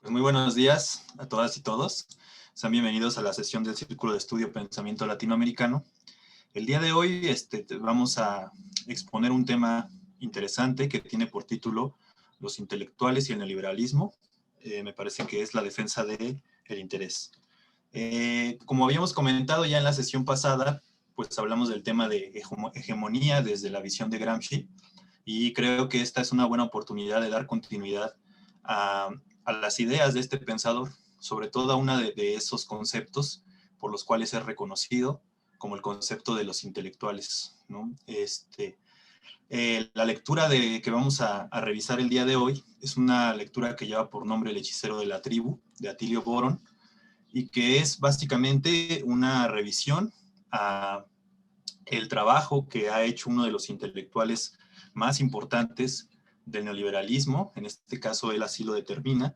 Pues muy buenos días a todas y todos. Sean bienvenidos a la sesión del Círculo de Estudio Pensamiento Latinoamericano. El día de hoy vamos a exponer un tema interesante que tiene por título Los intelectuales y el neoliberalismo. Me parece que es la defensa del interés. Como habíamos comentado ya en la sesión pasada, pues hablamos del tema de hegemonía desde la visión de Gramsci, y creo que esta es una buena oportunidad de dar continuidad a las ideas de este pensador, sobre todo a uno de esos conceptos por los cuales es reconocido, como el concepto de los intelectuales, ¿no? La lectura que vamos a revisar el día de hoy es una lectura que lleva por nombre El hechicero de la tribu, de Atilio Boron, y que es básicamente una revisión a el trabajo que ha hecho uno de los intelectuales más importantes del neoliberalismo, en este caso él así lo determina,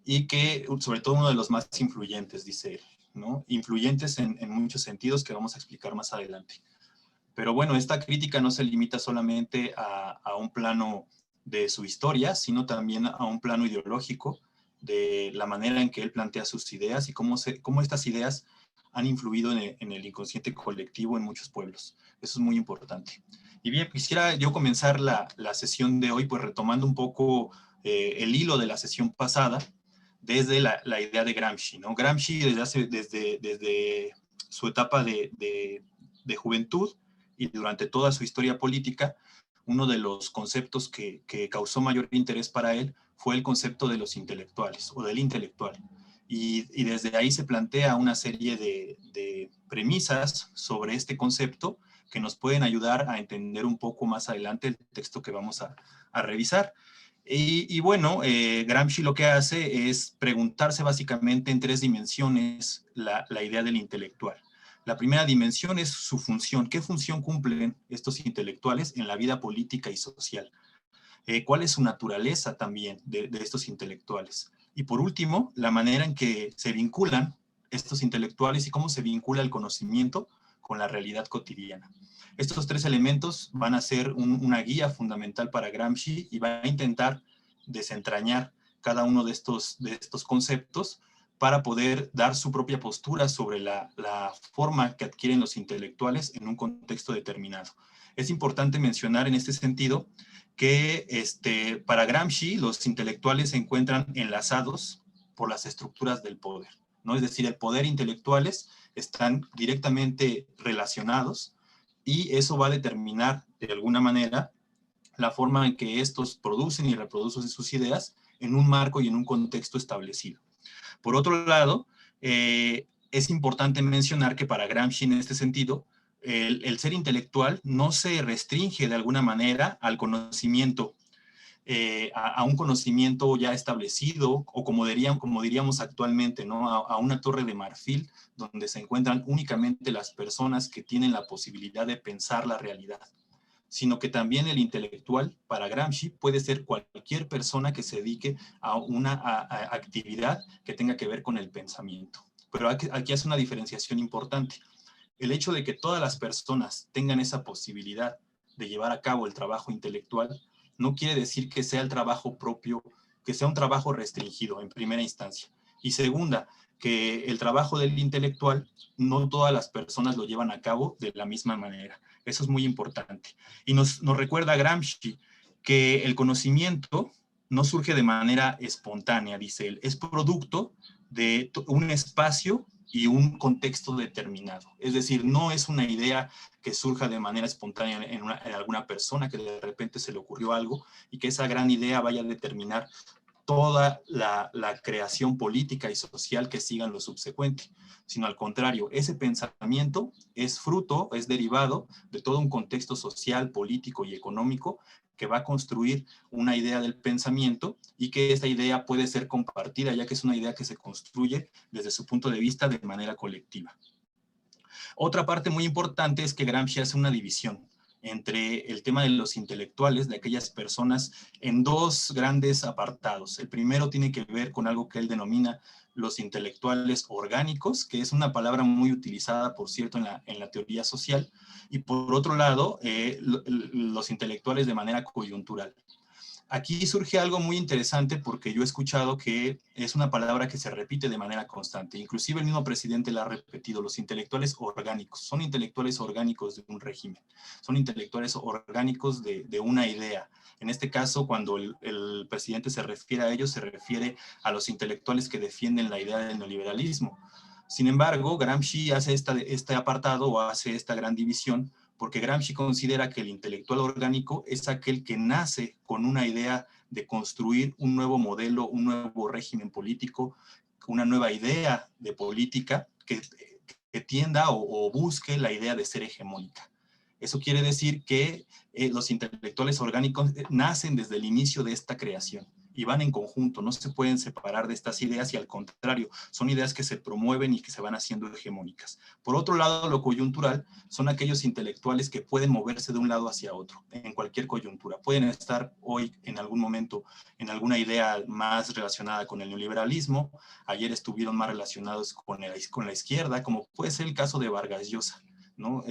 y que sobre todo uno de los más influyentes, dice él, ¿no? Influyentes en muchos sentidos que vamos a explicar más adelante. Pero bueno, esta crítica no se limita solamente a un plano de su historia, sino también a un plano ideológico de la manera en que él plantea sus ideas y cómo estas ideas han influido en el inconsciente colectivo en muchos pueblos. Eso es muy importante. Y bien, quisiera yo comenzar la sesión de hoy pues retomando un poco el hilo de la sesión pasada desde la idea de Gramsci, ¿no? Gramsci desde su etapa de juventud y durante toda su historia política, uno de los conceptos que causó mayor interés para él fue el concepto de los intelectuales o del intelectual. Y desde ahí se plantea una serie de premisas sobre este concepto que nos pueden ayudar a entender un poco más adelante el texto que vamos a revisar. Y bueno, Gramsci lo que hace es preguntarse básicamente en tres dimensiones la idea del intelectual. La primera dimensión es su función. ¿Qué función cumplen estos intelectuales en la vida política y social? ¿Cuál es su naturaleza también de estos intelectuales? Y por último, la manera en que se vinculan estos intelectuales y cómo se vincula el conocimiento con la realidad cotidiana. Estos tres elementos van a ser una guía fundamental para Gramsci y va a intentar desentrañar cada uno de estos conceptos para poder dar su propia postura sobre la forma que adquieren los intelectuales en un contexto determinado. Es importante mencionar en este sentido que para Gramsci los intelectuales se encuentran enlazados por las estructuras del poder, ¿no? Es decir, el poder intelectuales están directamente relacionados y eso va a determinar de alguna manera la forma en que estos producen y reproducen sus ideas en un marco y en un contexto establecido. Por otro lado, es importante mencionar que para Gramsci en este sentido, el ser intelectual no se restringe de alguna manera al conocimiento, a un conocimiento ya establecido, o como diríamos actualmente, ¿no? A una torre de marfil donde se encuentran únicamente las personas que tienen la posibilidad de pensar la realidad, sino que también el intelectual para Gramsci puede ser cualquier persona que se dedique a una actividad que tenga que ver con el pensamiento. Pero aquí hace una diferenciación importante. El hecho de que todas las personas tengan esa posibilidad de llevar a cabo el trabajo intelectual no quiere decir que sea el trabajo propio, que sea un trabajo restringido en primera instancia. Y segunda, que el trabajo del intelectual no todas las personas lo llevan a cabo de la misma manera. Eso es muy importante. Y nos recuerda Gramsci que el conocimiento no surge de manera espontánea, dice él, es producto de un espacio y un contexto determinado. Es decir, no es una idea que surja de manera espontánea en alguna persona que de repente se le ocurrió algo y que esa gran idea vaya a determinar toda la creación política y social que sigan lo subsecuente, sino al contrario, ese pensamiento es fruto, es derivado de todo un contexto social, político y económico que va a construir una idea del pensamiento y que esta idea puede ser compartida, ya que es una idea que se construye desde su punto de vista de manera colectiva. Otra parte muy importante es que Gramsci hace una división entre el tema de los intelectuales, de aquellas personas, en dos grandes apartados. El primero tiene que ver con algo que él denomina los intelectuales orgánicos, que es una palabra muy utilizada, por cierto, en la teoría social, y por otro lado, los intelectuales de manera coyuntural. Aquí surge algo muy interesante porque yo he escuchado que es una palabra que se repite de manera constante. Inclusive el mismo presidente la ha repetido, los intelectuales orgánicos. Son intelectuales orgánicos de un régimen. Son intelectuales orgánicos de una idea. En este caso, cuando el presidente se refiere a ellos, se refiere a los intelectuales que defienden la idea del neoliberalismo. Sin embargo, Gramsci hace este apartado o hace esta gran división porque Gramsci considera que el intelectual orgánico es aquel que nace con una idea de construir un nuevo modelo, un nuevo régimen político, una nueva idea de política que tienda o busque la idea de ser hegemónica. Eso quiere decir que los intelectuales orgánicos nacen desde el inicio de esta creación y van en conjunto, no se pueden separar de estas ideas y al contrario, son ideas que se promueven y que se van haciendo hegemónicas. Por otro lado, lo coyuntural son aquellos intelectuales que pueden moverse de un lado hacia otro, en cualquier coyuntura. Pueden estar hoy en algún momento en alguna idea más relacionada con el neoliberalismo, ayer estuvieron más relacionados con la izquierda, como puede ser el caso de Vargas Llosa, ¿no?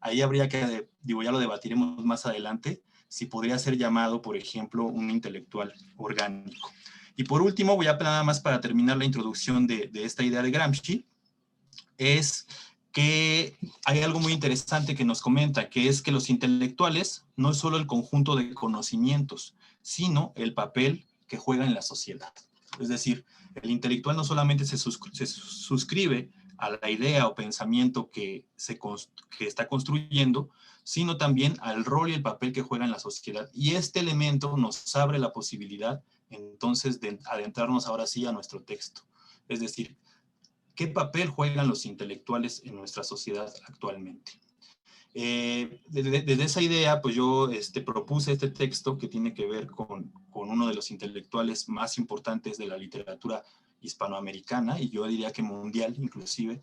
Ahí habría que, digo, ya lo debatiremos más adelante, si podría ser llamado, por ejemplo, un intelectual orgánico. Y por último, voy a nada más para terminar la introducción de esta idea de Gramsci, es que hay algo muy interesante que nos comenta, que es que los intelectuales no es solo el conjunto de conocimientos, sino el papel que juega en la sociedad. Es decir, el intelectual no solamente se suscribe a la idea o pensamiento que está construyendo, sino también al rol y el papel que juega en la sociedad. Y este elemento nos abre la posibilidad, entonces, de adentrarnos ahora sí a nuestro texto. Es decir, ¿qué papel juegan los intelectuales en nuestra sociedad actualmente? Desde esa idea, pues yo propuse este texto que tiene que ver con uno de los intelectuales más importantes de la literatura hispanoamericana, y yo diría que mundial inclusive,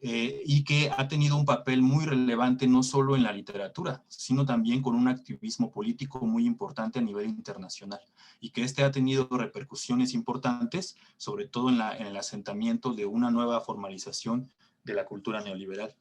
y que ha tenido un papel muy relevante no solo en la literatura, sino también con un activismo político muy importante a nivel internacional, y que ha tenido repercusiones importantes, sobre todo en el asentamiento de una nueva formalización de la cultura neoliberal.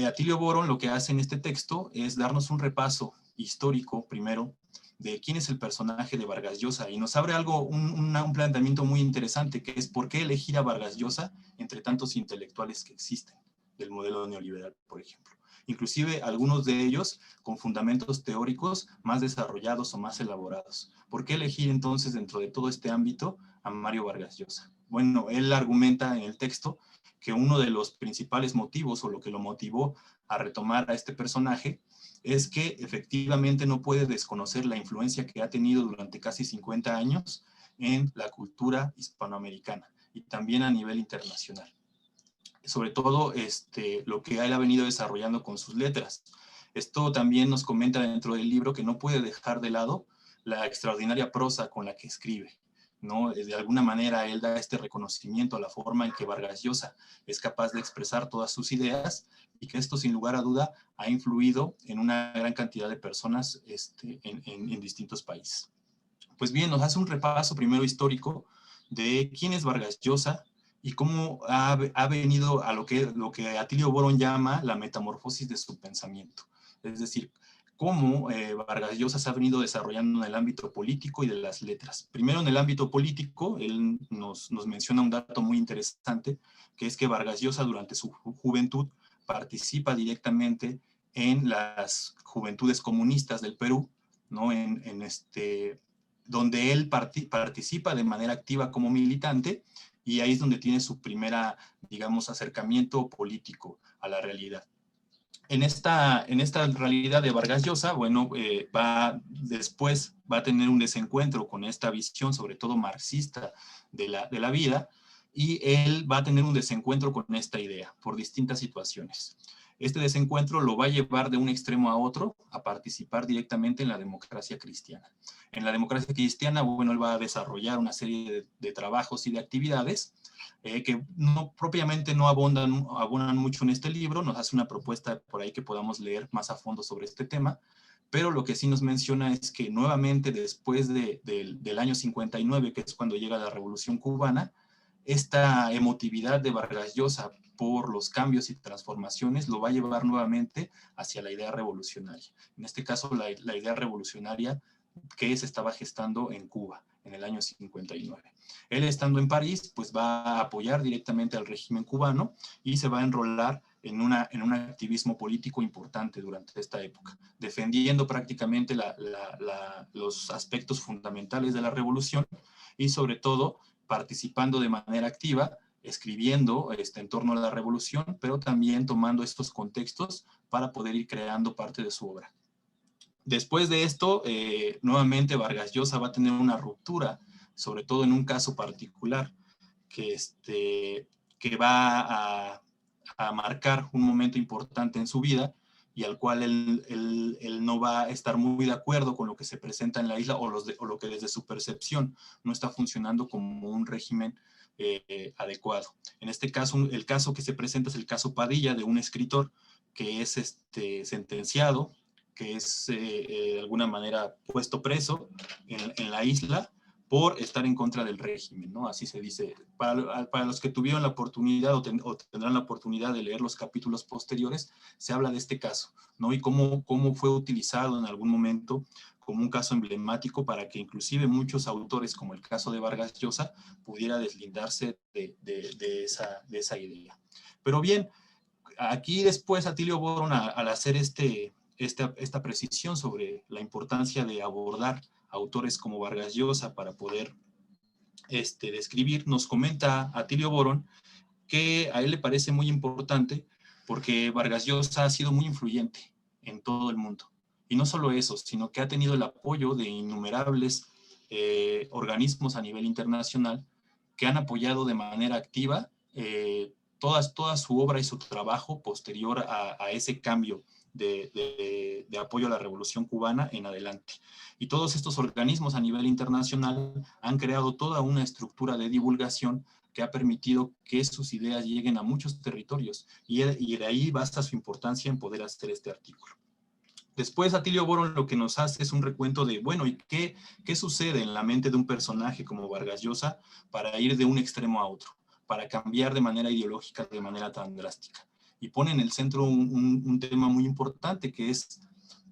Atilio Boron lo que hace en este texto es darnos un repaso histórico, primero, de quién es el personaje de Vargas Llosa, y nos abre un planteamiento muy interesante, que es por qué elegir a Vargas Llosa entre tantos intelectuales que existen del modelo neoliberal, por ejemplo. Inclusive algunos de ellos con fundamentos teóricos más desarrollados o más elaborados. ¿Por qué elegir entonces dentro de todo este ámbito a Mario Vargas Llosa? Bueno, él argumenta en el texto que uno de los principales motivos o lo que lo motivó a retomar a este personaje es que efectivamente no puede desconocer la influencia que ha tenido durante casi 50 años en la cultura hispanoamericana y también a nivel internacional. Sobre todo lo que él ha venido desarrollando con sus letras. Esto también nos comenta dentro del libro que no puede dejar de lado la extraordinaria prosa con la que escribe, ¿no? De alguna manera él da este reconocimiento a la forma en que Vargas Llosa es capaz de expresar todas sus ideas y que esto sin lugar a duda ha influido en una gran cantidad de personas en distintos países. Pues bien, nos hace un repaso primero histórico de quién es Vargas Llosa y cómo ha venido a lo que Atilio Boron llama la metamorfosis de su pensamiento. Es decir, cómo Vargas Llosa se ha venido desarrollando en el ámbito político y de las letras. Primero, en el ámbito político, él nos menciona un dato muy interesante, que es que Vargas Llosa durante su juventud participa directamente en las juventudes comunistas del Perú, ¿no? Donde él participa de manera activa como militante, y ahí es donde tiene su primera, digamos, acercamiento político a la realidad. En esta realidad de Vargas Llosa, bueno, después va a tener un desencuentro con esta visión, sobre todo marxista, de la vida, y él va a tener un desencuentro con esta idea por distintas situaciones. Este desencuentro lo va a llevar de un extremo a otro a participar directamente en la democracia cristiana. En la democracia cristiana, bueno, él va a desarrollar una serie de trabajos y de actividades que propiamente no abonan mucho en este libro. Nos hace una propuesta por ahí que podamos leer más a fondo sobre este tema, pero lo que sí nos menciona es que nuevamente después del año 59, que es cuando llega la Revolución Cubana, esta emotividad de Vargas Llosa por los cambios y transformaciones lo va a llevar nuevamente hacia la idea revolucionaria. En este caso, la idea revolucionaria que se estaba gestando en Cuba en el año 59. Él, estando en París, pues va a apoyar directamente al régimen cubano y se va a enrolar en un activismo político importante durante esta época, defendiendo prácticamente los aspectos fundamentales de la revolución y sobre todo participando de manera activa, escribiendo en torno a la revolución, pero también tomando estos contextos para poder ir creando parte de su obra. Después de esto, nuevamente Vargas Llosa va a tener una ruptura, sobre todo en un caso particular, que va a marcar un momento importante en su vida y al cual él no va a estar muy de acuerdo con lo que se presenta en la isla o lo que desde su percepción no está funcionando como un régimen adecuado. En este caso, el caso que se presenta es el caso Padilla, de un escritor que es sentenciado, que es de alguna manera puesto preso en la isla por estar en contra del régimen, ¿no? Así se dice. Para los que tuvieron la oportunidad o tendrán la oportunidad de leer los capítulos posteriores, se habla de este caso, ¿no? Y cómo fue utilizado en algún momento como un caso emblemático para que inclusive muchos autores, como el caso de Vargas Llosa, pudiera deslindarse de esa idea. Pero bien, aquí después Atilio Boron, al hacer esta precisión sobre la importancia de abordar autores como Vargas Llosa para poder describir, nos comenta Atilio Boron que a él le parece muy importante porque Vargas Llosa ha sido muy influyente en todo el mundo. Y no solo eso, sino que ha tenido el apoyo de innumerables organismos a nivel internacional que han apoyado de manera activa toda su obra y su trabajo posterior a ese cambio de apoyo a la Revolución Cubana en adelante. Y todos estos organismos a nivel internacional han creado toda una estructura de divulgación que ha permitido que sus ideas lleguen a muchos territorios, y de ahí basta su importancia en poder hacer este artículo. Después Atilio Boron lo que nos hace es un recuento de, bueno, ¿y qué sucede en la mente de un personaje como Vargas Llosa para ir de un extremo a otro, para cambiar de manera ideológica, de manera tan drástica? Y pone en el centro un tema muy importante, que es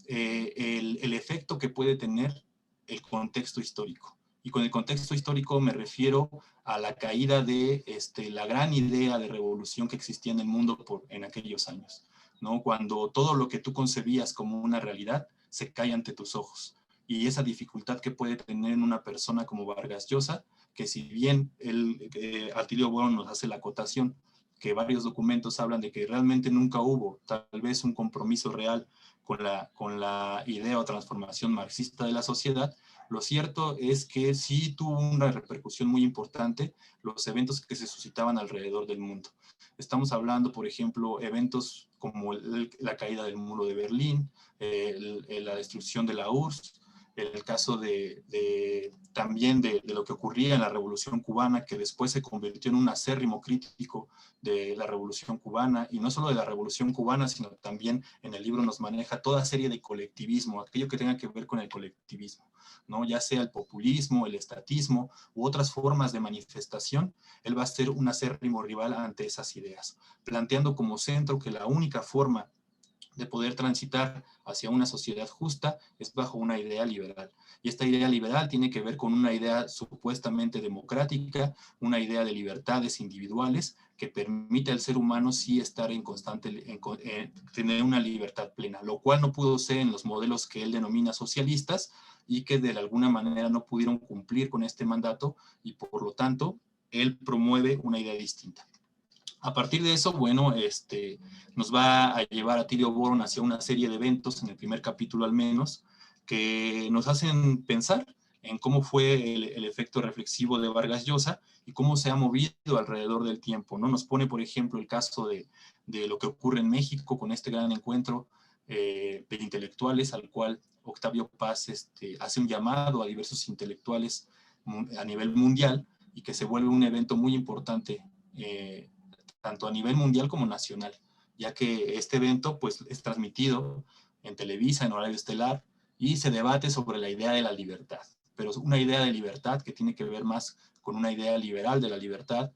el efecto que puede tener el contexto histórico. Y con el contexto histórico me refiero a la caída de la gran idea de revolución que existía en el mundo en aquellos años, ¿no? Cuando todo lo que tú concebías como una realidad se cae ante tus ojos. Y esa dificultad que puede tener en una persona como Vargas Llosa, que si bien Atilio Boron nos hace la acotación, que varios documentos hablan de que realmente nunca hubo tal vez un compromiso real con la idea o transformación marxista de la sociedad, lo cierto es que sí tuvo una repercusión muy importante los eventos que se suscitaban alrededor del mundo. Estamos hablando, por ejemplo, eventos como la caída del muro de Berlín, la destrucción de la URSS, el caso también de lo que ocurría en la Revolución Cubana, que después se convirtió en un acérrimo crítico de la Revolución Cubana, y no solo de la Revolución Cubana, sino también en el libro nos maneja toda serie de colectivismo, aquello que tenga que ver con el colectivismo, ¿no? Ya sea el populismo, el estatismo u otras formas de manifestación. Él va a ser un acérrimo rival ante esas ideas, planteando como centro que la única forma de poder transitar hacia una sociedad justa es bajo una idea liberal. Y esta idea liberal tiene que ver con una idea supuestamente democrática, una idea de libertades individuales que permite al ser humano sí estar tener una libertad plena, lo cual no pudo ser en los modelos que él denomina socialistas y que de alguna manera no pudieron cumplir con este mandato, y por lo tanto él promueve una idea distinta. A partir de eso, bueno, nos va a llevar a Atilio Boron hacia una serie de eventos, en el primer capítulo al menos, que nos hacen pensar en cómo fue el efecto reflexivo de Vargas Llosa y cómo se ha movido alrededor del tiempo, ¿no? Nos pone, por ejemplo, el caso de lo que ocurre en México con este gran encuentro de intelectuales, al cual Octavio Paz hace un llamado a diversos intelectuales a nivel mundial, y que se vuelve un evento muy importante tanto a nivel mundial como nacional, ya que este evento pues, es transmitido en Televisa, en horario estelar, y se debate sobre la idea de la libertad, pero es una idea de libertad que tiene que ver más con una idea liberal de la libertad,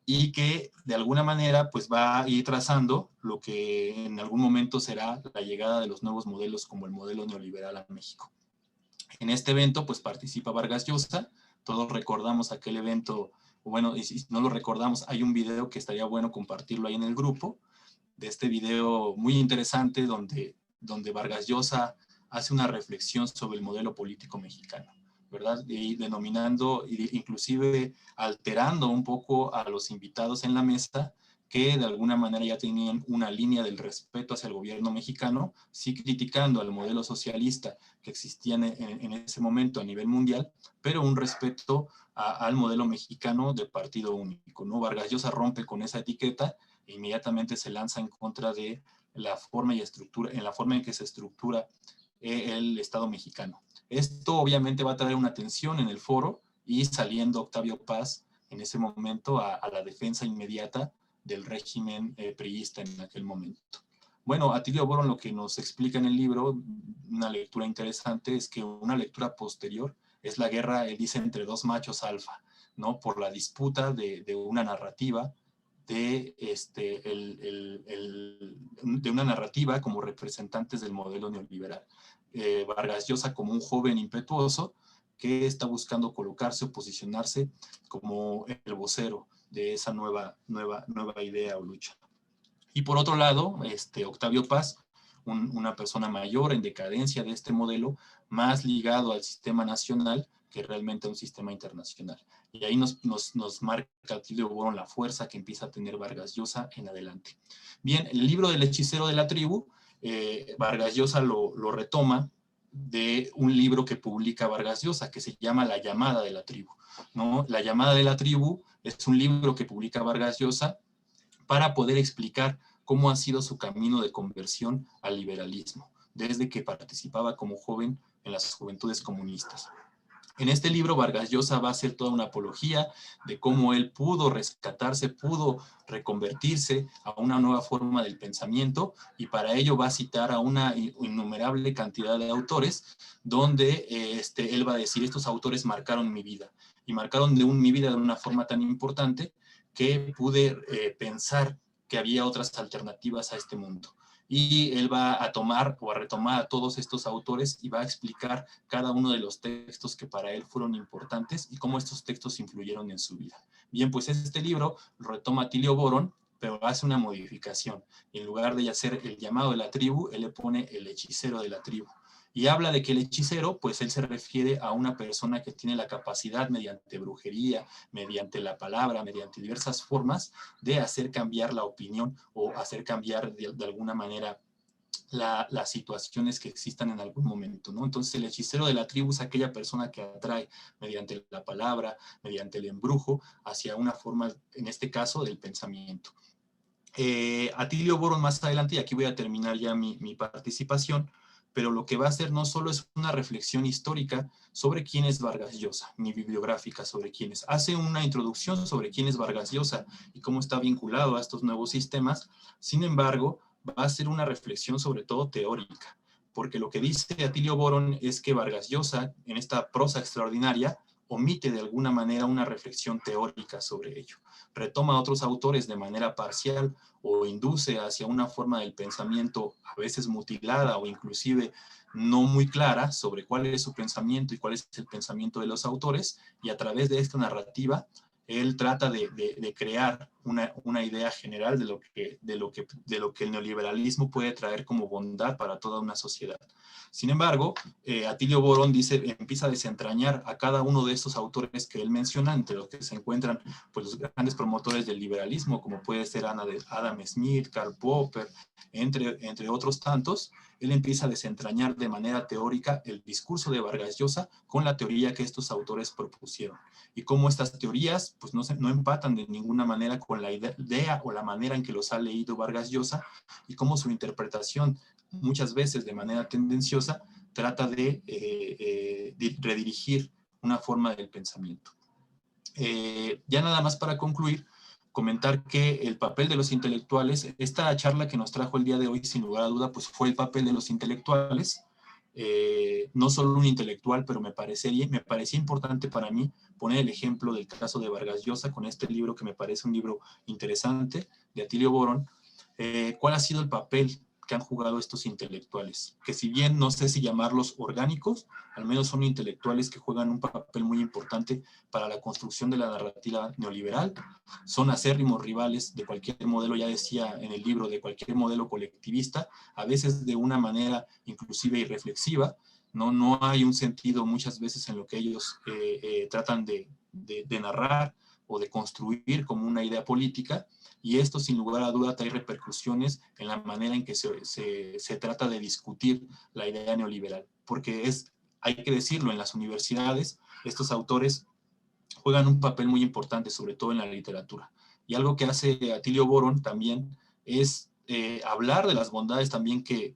y que de alguna manera pues, va a ir trazando lo que en algún momento será la llegada de los nuevos modelos como el modelo neoliberal a México. En este evento pues participa Vargas Llosa, todos recordamos aquel evento, bueno, y si no lo recordamos, hay un video que estaría bueno compartirlo ahí en el grupo, de este video muy interesante donde Vargas Llosa hace una reflexión sobre el modelo político mexicano, ¿verdad? Y denominando, inclusive alterando un poco a los invitados en la mesa, que de alguna manera ya tenían una línea del respeto hacia el gobierno mexicano, sí criticando al modelo socialista que existía en ese momento a nivel mundial, pero un respeto al modelo mexicano de partido único, ¿no? Vargas Llosa rompe con esa etiqueta e inmediatamente se lanza en contra de la forma y estructura, en la forma en que se estructura el Estado mexicano. Esto obviamente va a traer una tensión en el foro y saliendo Octavio Paz en ese momento a la defensa inmediata del régimen priista en aquel momento. Bueno, Atilio Boron lo que nos explica en el libro, una lectura interesante, es que una lectura posterior es la guerra, él dice, entre dos machos alfa, ¿no? Por la disputa de una narrativa, de una narrativa como representantes del modelo neoliberal. Vargas Llosa como un joven impetuoso que está buscando colocarse o posicionarse como el vocero de esa nueva idea o lucha. Y por otro lado, Octavio Paz, una persona mayor en decadencia de este modelo, más ligado al sistema nacional que realmente a un sistema internacional. Y ahí nos marca Atilio Boron la fuerza que empieza a tener Vargas Llosa en adelante. Bien, el libro del hechicero de la tribu, Vargas Llosa lo retoma de un libro que publica Vargas Llosa, que se llama La llamada de la tribu, ¿no? La llamada de la tribu es un libro que publica Vargas Llosa para poder explicar cómo ha sido su camino de conversión al liberalismo, desde que participaba como joven en las juventudes comunistas. En este libro, Vargas Llosa va a hacer toda una apología de cómo él pudo rescatarse, pudo reconvertirse a una nueva forma del pensamiento, y para ello va a citar a una innumerable cantidad de autores, donde él va a decir, estos autores marcaron mi vida, y marcaron mi vida de una forma tan importante que pude pensar que había otras alternativas a este mundo. Y él va a tomar o a retomar a todos estos autores y va a explicar cada uno de los textos que para él fueron importantes y cómo estos textos influyeron en su vida. Bien, pues este libro lo retoma Atilio Boron, pero hace una modificación. En lugar de hacer el llamado de la tribu, él le pone el hechicero de la tribu. Y habla de que el hechicero, pues él se refiere a una persona que tiene la capacidad mediante brujería, mediante la palabra, mediante diversas formas de hacer cambiar la opinión o hacer cambiar de alguna manera las situaciones que existan en algún momento, ¿no? Entonces el hechicero de la tribu es aquella persona que atrae mediante la palabra, mediante el embrujo, hacia una forma, en este caso, del pensamiento. Atilio Boron más adelante, y aquí voy a terminar ya mi participación, pero lo que va a hacer no solo es una reflexión histórica sobre quién es Vargas Llosa, ni bibliográfica sobre quién es. Hace una introducción sobre quién es Vargas Llosa y cómo está vinculado a estos nuevos sistemas. Sin embargo, va a ser una reflexión sobre todo teórica, porque lo que dice Atilio Boron es que Vargas Llosa, en esta prosa extraordinaria, omite de alguna manera una reflexión teórica sobre ello. Retoma a otros autores de manera parcial o induce hacia una forma del pensamiento a veces mutilada o inclusive no muy clara sobre cuál es su pensamiento y cuál es el pensamiento de los autores, y a través de esta narrativa él trata de crear una idea general de lo que el neoliberalismo puede traer como bondad para toda una sociedad. Sin embargo, Atilio Boron empieza a desentrañar a cada uno de estos autores que él menciona, entre los que se encuentran pues, los grandes promotores del liberalismo, como puede ser Adam Smith, Karl Popper, entre otros tantos. Él empieza a desentrañar de manera teórica el discurso de Vargas Llosa con la teoría que estos autores propusieron, y cómo estas teorías pues, no empatan de ninguna manera con la idea o la manera en que los ha leído Vargas Llosa, y cómo su interpretación, muchas veces de manera tendenciosa, trata de redirigir una forma del pensamiento. Ya nada más para concluir, comentar que el papel de los intelectuales, esta charla que nos trajo el día de hoy, sin lugar a duda, pues fue el papel de los intelectuales, no solo un intelectual, pero me parecía importante para mí poner el ejemplo del caso de Vargas Llosa con este libro que me parece un libro interesante, de Atilio Boron. ¿Cuál ha sido el papel que han jugado estos intelectuales, que si bien no sé si llamarlos orgánicos, al menos son intelectuales que juegan un papel muy importante para la construcción de la narrativa neoliberal, son acérrimos rivales de cualquier modelo, ya decía en el libro, de cualquier modelo colectivista, a veces de una manera inclusive irreflexiva. No hay un sentido muchas veces en lo que ellos tratan de narrar o de construir como una idea política, y esto sin lugar a duda trae repercusiones en la manera en que se trata de discutir la idea neoliberal, porque hay que decirlo, en las universidades estos autores juegan un papel muy importante, sobre todo en la literatura. Y algo que hace Atilio Boron también es hablar de las bondades también que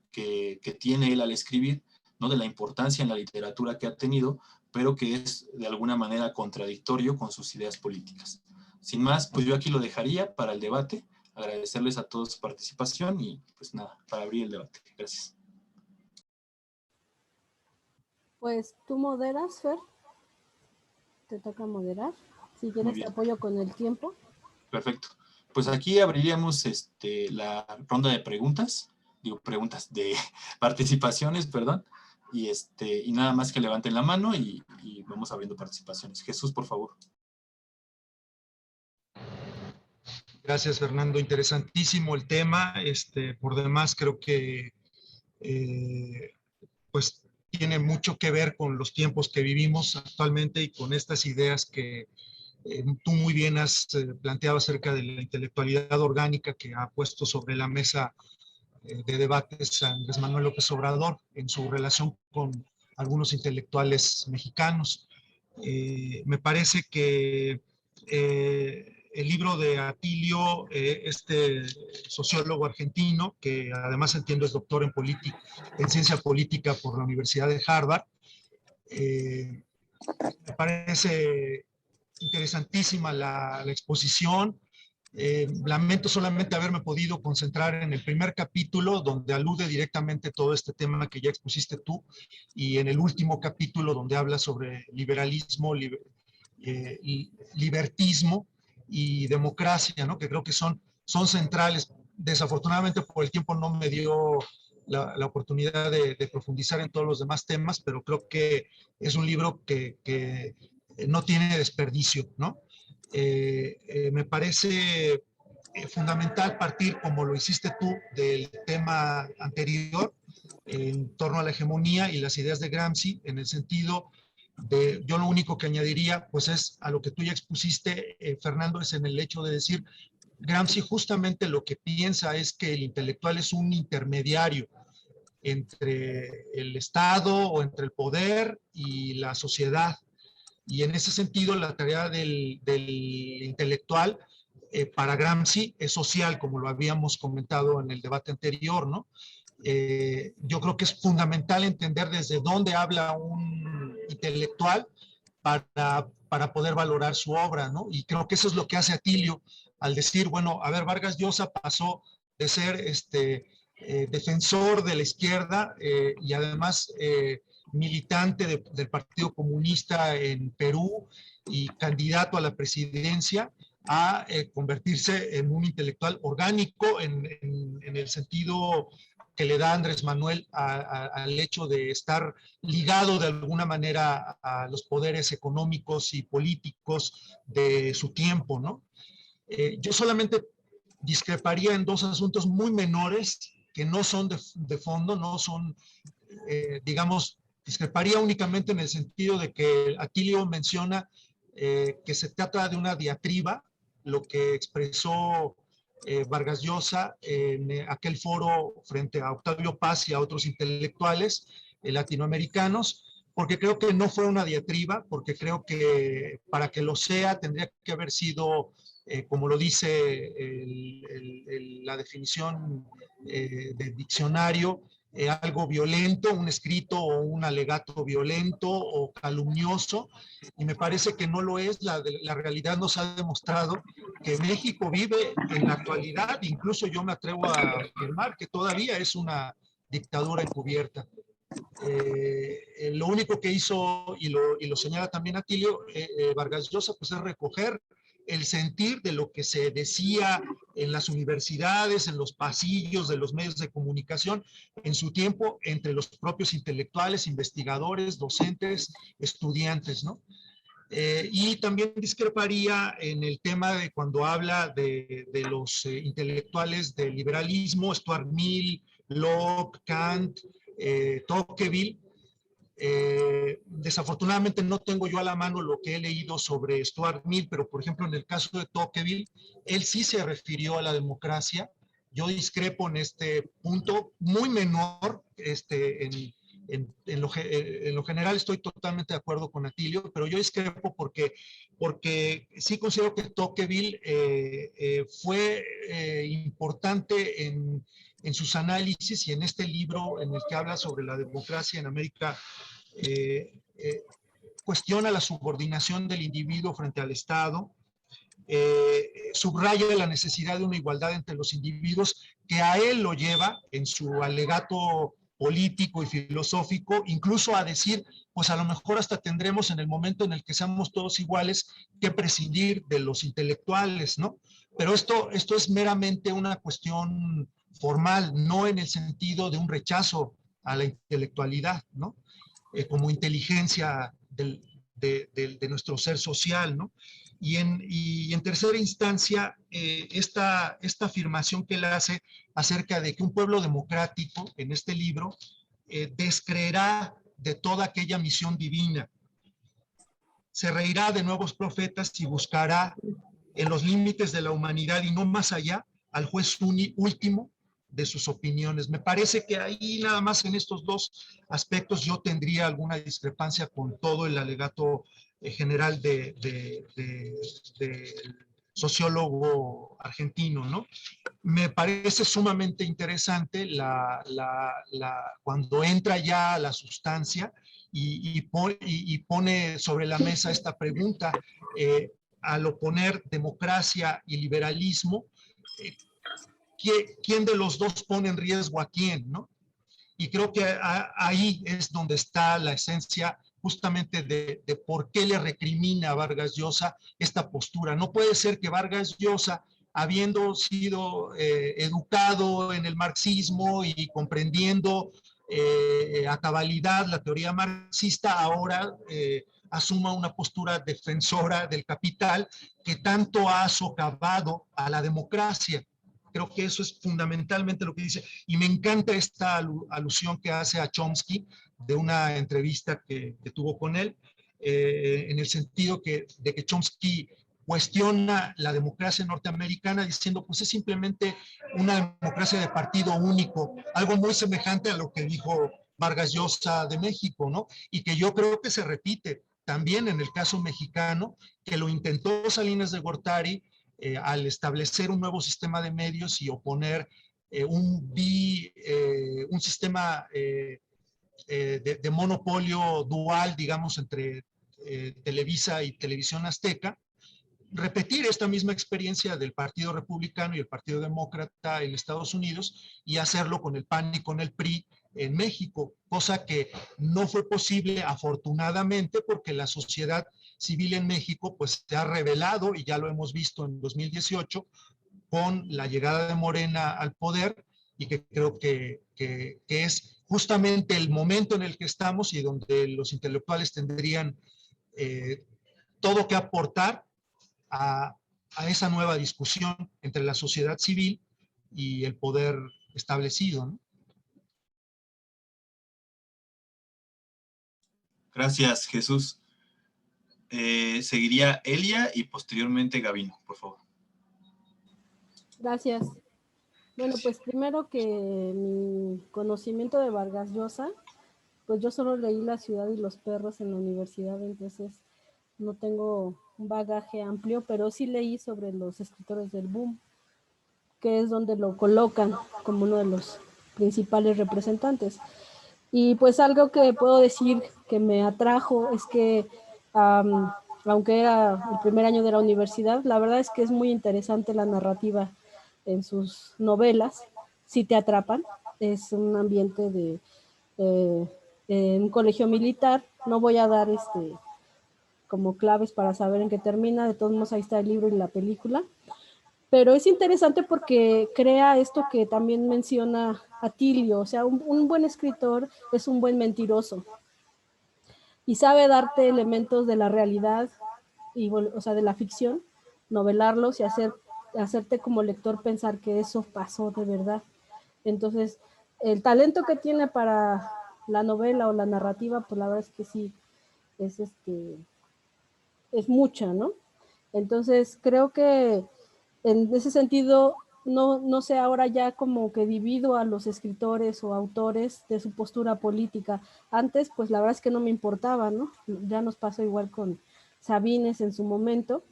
tiene él al escribir, ¿no? De la importancia en la literatura que ha tenido, pero que es de alguna manera contradictorio con sus ideas políticas. Sin más, pues yo aquí lo dejaría para el debate. Agradecerles a todos su participación y pues nada, para abrir el debate. Gracias. Pues tú moderas, Fer. Te toca moderar. Si quieres te apoyo con el tiempo. Perfecto. Pues aquí abriríamos la ronda de preguntas, de participaciones, perdón, y nada más que levanten la mano y vamos abriendo participaciones. Jesús, por favor. Gracias, Fernando. Interesantísimo el tema. Por demás, creo que pues tiene mucho que ver con los tiempos que vivimos actualmente y con estas ideas que tú muy bien has planteado acerca de la intelectualidad orgánica que ha puesto sobre la mesa de debates a Andrés Manuel López Obrador en su relación con algunos intelectuales mexicanos. Me parece que el libro de Atilio, este sociólogo argentino, que además entiendo es doctor en ciencia política por la Universidad de Harvard, me parece interesantísima la exposición. Lamento solamente haberme podido concentrar en el primer capítulo, donde alude directamente todo este tema que ya expusiste tú, y en el último capítulo, donde habla sobre liberalismo, libertismo y democracia, ¿no? Que creo que son centrales. Desafortunadamente por el tiempo no me dio la oportunidad de profundizar en todos los demás temas, pero creo que es un libro que no tiene desperdicio, ¿no? Me parece fundamental partir, como lo hiciste tú, del tema anterior, en torno a la hegemonía y las ideas de Gramsci, en el sentido de, yo lo único que añadiría, pues es a lo que tú ya expusiste, Fernando, es en el hecho de decir, Gramsci justamente lo que piensa es que el intelectual es un intermediario entre el Estado o entre el poder y la sociedad. Y en ese sentido, la tarea del intelectual para Gramsci es social, como lo habíamos comentado en el debate anterior, ¿no? Yo creo que es fundamental entender desde dónde habla un intelectual para poder valorar su obra, ¿no? Y creo que eso es lo que hace Atilio al decir, bueno, a ver, Vargas Llosa pasó de ser defensor de la izquierda y además militante del Partido Comunista en Perú y candidato a la presidencia, a convertirse en un intelectual orgánico en el sentido que le da Andrés Manuel al hecho de estar ligado de alguna manera a los poderes económicos y políticos de su tiempo, ¿no? Yo solamente discreparía en dos asuntos muy menores que no son de fondo, no son, digamos, discreparía únicamente en el sentido de que Atilio menciona que se trata de una diatriba, lo que expresó Vargas Llosa en aquel foro frente a Octavio Paz y a otros intelectuales latinoamericanos, porque creo que no fue una diatriba, porque creo que para que lo sea tendría que haber sido, como lo dice la definición del diccionario, algo violento, un escrito o un alegato violento o calumnioso, y me parece que no lo es. La realidad nos ha demostrado que México vive en la actualidad, incluso yo me atrevo a afirmar que todavía es una dictadura encubierta. Lo único que hizo, y lo señala también Atilio Vargas Llosa, pues es recoger el sentir de lo que se decía en las universidades, en los pasillos de los medios de comunicación, en su tiempo, entre los propios intelectuales, investigadores, docentes, estudiantes, ¿no? Y también discreparía en el tema de cuando habla de los intelectuales del liberalismo, Stuart Mill, Locke, Kant, Tocqueville. Desafortunadamente no tengo yo a la mano lo que he leído sobre Stuart Mill, pero por ejemplo en el caso de Tocqueville, él sí se refirió a la democracia. Yo discrepo en este punto, muy menor, en lo general estoy totalmente de acuerdo con Atilio, pero yo discrepo porque sí considero que Tocqueville fue importante en sus análisis y en este libro en el que habla sobre la democracia en América, cuestiona la subordinación del individuo frente al Estado, subraya la necesidad de una igualdad entre los individuos que a él lo lleva en su alegato político y filosófico, incluso a decir, pues a lo mejor hasta tendremos en el momento en el que seamos todos iguales que prescindir de los intelectuales, ¿no? Pero esto es meramente una cuestión formal, no en el sentido de un rechazo a la intelectualidad, ¿no? Como inteligencia de nuestro ser social, ¿no? Y en tercera instancia, esta afirmación que él hace acerca de que un pueblo democrático, en este libro, descreerá de toda aquella misión divina, se reirá de nuevos profetas y buscará en los límites de la humanidad y no más allá al juez último de sus opiniones. Me parece que ahí nada más en estos dos aspectos yo tendría alguna discrepancia con todo el alegato general de sociólogo argentino, ¿no? Me parece sumamente interesante cuando entra ya a la sustancia y pone sobre la mesa esta pregunta, al oponer democracia y liberalismo, ¿quién de los dos pone en riesgo a quién, ¿no? Y creo que ahí es donde está la esencia justamente de por qué le recrimina a Vargas Llosa esta postura. No puede ser que Vargas Llosa, habiendo sido educado en el marxismo y comprendiendo a cabalidad la teoría marxista, ahora asuma una postura defensora del capital que tanto ha socavado a la democracia. Creo que eso es fundamentalmente lo que dice. Y me encanta esta alusión que hace a Chomsky de una entrevista que tuvo con él, en el sentido de que Chomsky cuestiona la democracia norteamericana diciendo, pues es simplemente una democracia de partido único, algo muy semejante a lo que dijo Vargas Llosa de México, ¿no? Y que yo creo que se repite también en el caso mexicano, que lo intentó Salinas de Gortari, al establecer un nuevo sistema de medios y oponer un sistema de monopolio dual, digamos, entre Televisa y Televisión Azteca, repetir esta misma experiencia del Partido Republicano y el Partido Demócrata en Estados Unidos y hacerlo con el PAN y con el PRI en México, cosa que no fue posible afortunadamente porque la sociedad civil en México pues se ha revelado y ya lo hemos visto en 2018 con la llegada de Morena al poder y que creo que es justamente el momento en el que estamos y donde los intelectuales tendrían todo que aportar a esa nueva discusión entre la sociedad civil y el poder establecido, ¿no? Gracias, Jesús. Seguiría Elia y posteriormente Gabino, por favor. Gracias. Bueno, pues primero que mi conocimiento de Vargas Llosa, pues yo solo leí La ciudad y los perros en la universidad, entonces no tengo un bagaje amplio, pero sí leí sobre los escritores del boom, que es donde lo colocan como uno de los principales representantes. Y pues algo que puedo decir que me atrajo es que, aunque era el primer año de la universidad, la verdad es que es muy interesante la narrativa en sus novelas, si te atrapan. Es un ambiente de un colegio militar. No voy a dar como claves para saber en qué termina. De todos modos, ahí está el libro y la película. Pero es interesante porque crea esto que también menciona Atilio, o sea, un buen escritor es un buen mentiroso y sabe darte elementos de la realidad, o sea, de la ficción, novelarlos y hacerte como lector pensar que eso pasó de verdad. Entonces, el talento que tiene para la novela o la narrativa, pues la verdad es que sí, es, es mucha, ¿no? Entonces, creo que en ese sentido, no sé ahora ya como que divido a los escritores o autores de su postura política. Antes, pues la verdad es que no me importaba, ¿no? Ya nos pasó igual con Sabines en su momento,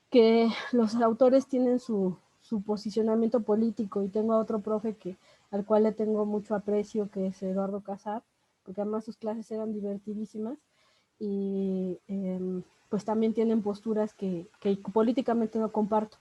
que los autores tienen su posicionamiento político, y tengo a otro profe al cual le tengo mucho aprecio, que es Eduardo Casar, porque además sus clases eran divertidísimas, y pues también tienen posturas que políticamente no comparto.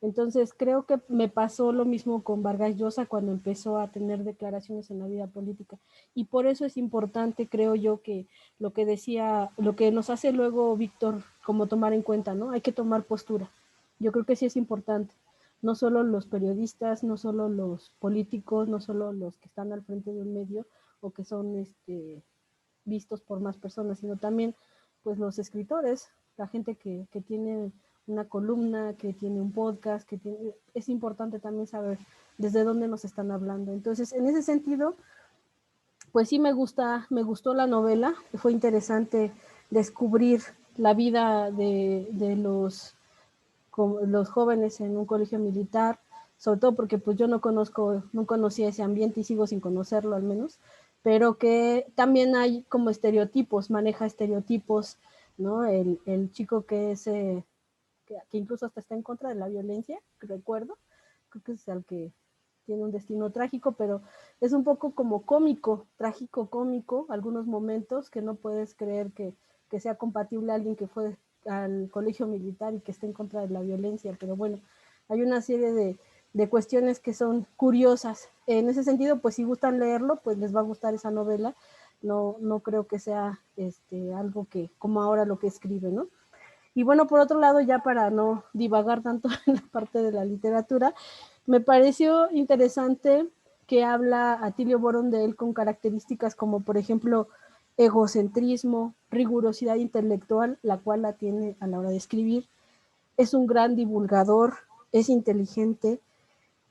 Entonces creo que me pasó lo mismo con Vargas Llosa cuando empezó a tener declaraciones en la vida política, y por eso es importante, creo yo, que lo que decía, lo que nos hace luego Víctor, como tomar en cuenta, ¿no? Hay que tomar postura. Yo creo que sí es importante, no solo los periodistas, no solo los políticos, no solo los que están al frente de un medio o que son vistos por más personas, sino también pues los escritores, la gente que tiene una columna, que tiene un podcast, es importante también saber desde dónde nos están hablando. Entonces, en ese sentido, pues sí me gustó la novela, fue interesante descubrir la vida de los jóvenes en un colegio militar, sobre todo porque pues yo no conocía ese ambiente y sigo sin conocerlo al menos, pero que también hay como estereotipos, maneja estereotipos, ¿no? El chico que es, que incluso hasta está en contra de la violencia, recuerdo, creo que es el que tiene un destino trágico, pero es un poco como cómico, trágico cómico, algunos momentos que no puedes creer que sea compatible a alguien que fue al colegio militar y que esté en contra de la violencia, pero bueno, hay una serie de cuestiones que son curiosas. En ese sentido, pues si gustan leerlo, pues les va a gustar esa novela. No creo que sea algo que, como ahora lo que escribe, ¿no? Y bueno, por otro lado, ya para no divagar tanto en la parte de la literatura, me pareció interesante que habla Atilio Borón de él con características como, por ejemplo, egocentrismo, rigurosidad intelectual, la cual la tiene a la hora de escribir. Es un gran divulgador, es inteligente,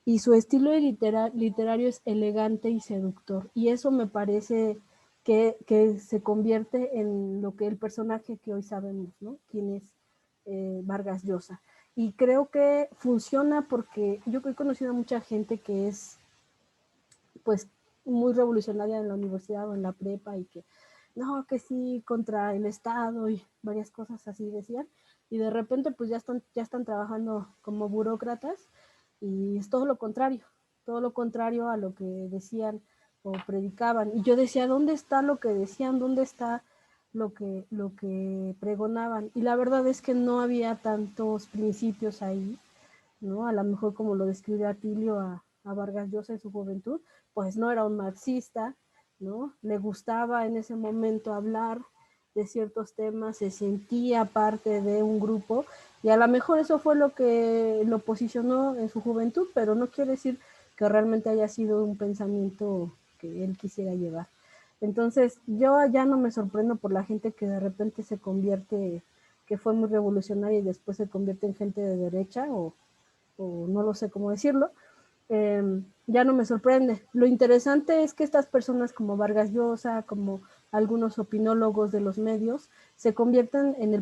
y su estilo literario es elegante y seductor. Y eso me parece que se convierte en lo que el personaje que hoy sabemos, ¿no? Quién es Vargas Llosa. Y creo que funciona porque yo he conocido a mucha gente que es pues muy revolucionaria en la universidad o en la prepa, y que no, que sí, contra el Estado y varias cosas así decían, y de repente pues ya están trabajando como burócratas, y es todo lo contrario a lo que decían o predicaban. Y yo decía, ¿dónde está lo que decían? ¿Dónde está lo que pregonaban? Y la verdad es que no había tantos principios ahí, ¿no? A lo mejor como lo describe Atilio a Vargas Llosa en su juventud, pues no era un marxista, ¿no? Le gustaba en ese momento hablar de ciertos temas, se sentía parte de un grupo, y a lo mejor eso fue lo que lo posicionó en su juventud, pero no quiere decir que realmente haya sido un pensamiento que él quisiera llevar. Entonces, yo ya no me sorprendo por la gente que de repente se convierte, que fue muy revolucionaria y después se convierte en gente de derecha, o no lo sé cómo decirlo, ya no me sorprende. Lo interesante es que estas personas como Vargas Llosa, como algunos opinólogos de los medios, se conviertan en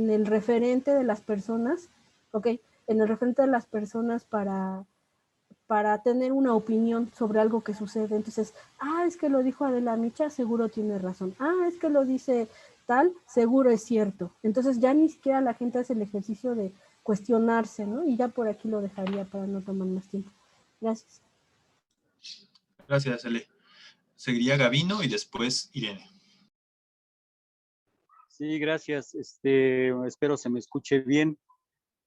el referente de las personas, ¿ok? En el referente de las personas para tener una opinión sobre algo que sucede. Entonces, es que lo dijo Adela Micha, seguro tiene razón. Es que lo dice tal, seguro es cierto. Entonces ya ni siquiera la gente hace el ejercicio de cuestionarse, ¿no? Y ya por aquí lo dejaría para no tomar más tiempo. Gracias. Gracias, Ale. Seguiría Gavino y después Irene. Sí, gracias. Espero se me escuche bien.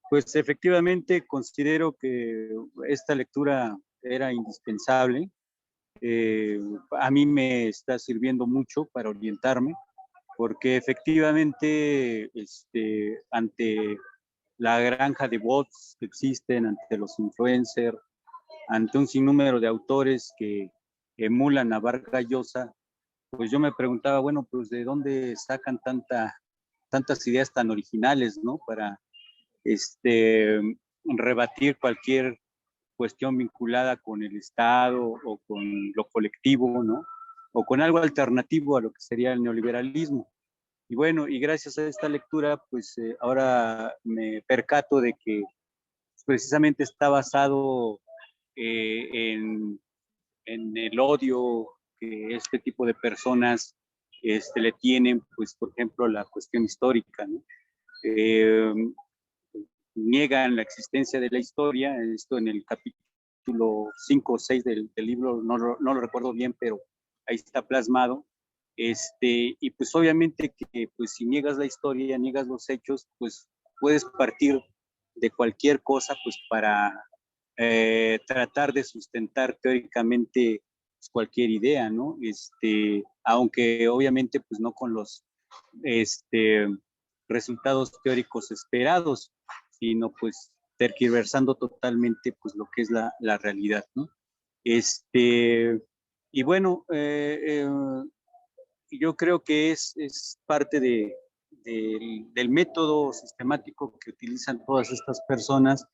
Pues efectivamente considero que esta lectura era indispensable. A mí me está sirviendo mucho para orientarme, porque efectivamente ante la granja de bots que existen, ante los influencers, ante un sinnúmero de autores que emulan a Vargas Llosa, pues yo me preguntaba, bueno, pues de dónde sacan tantas ideas tan originales, ¿no? Para rebatir cualquier cuestión vinculada con el Estado o con lo colectivo, ¿no? O con algo alternativo a lo que sería el neoliberalismo. Y bueno, y gracias a esta lectura, pues ahora me percato de que precisamente está basado en el odio que este tipo de personas le tienen, pues por ejemplo, la cuestión histórica, ¿no? Eh, Niegan la existencia de la historia, esto en el capítulo 5 o 6 del libro, no lo recuerdo bien, pero ahí está plasmado. Y pues obviamente que pues si niegas la historia, niegas los hechos, pues puedes partir de cualquier cosa pues para tratar de sustentar teóricamente pues, cualquier idea, ¿no? Aunque obviamente pues no con los resultados teóricos esperados, sino pues tergiversando totalmente pues lo que es la realidad, ¿no? Y bueno, yo creo que es parte del método sistemático que utilizan todas estas personas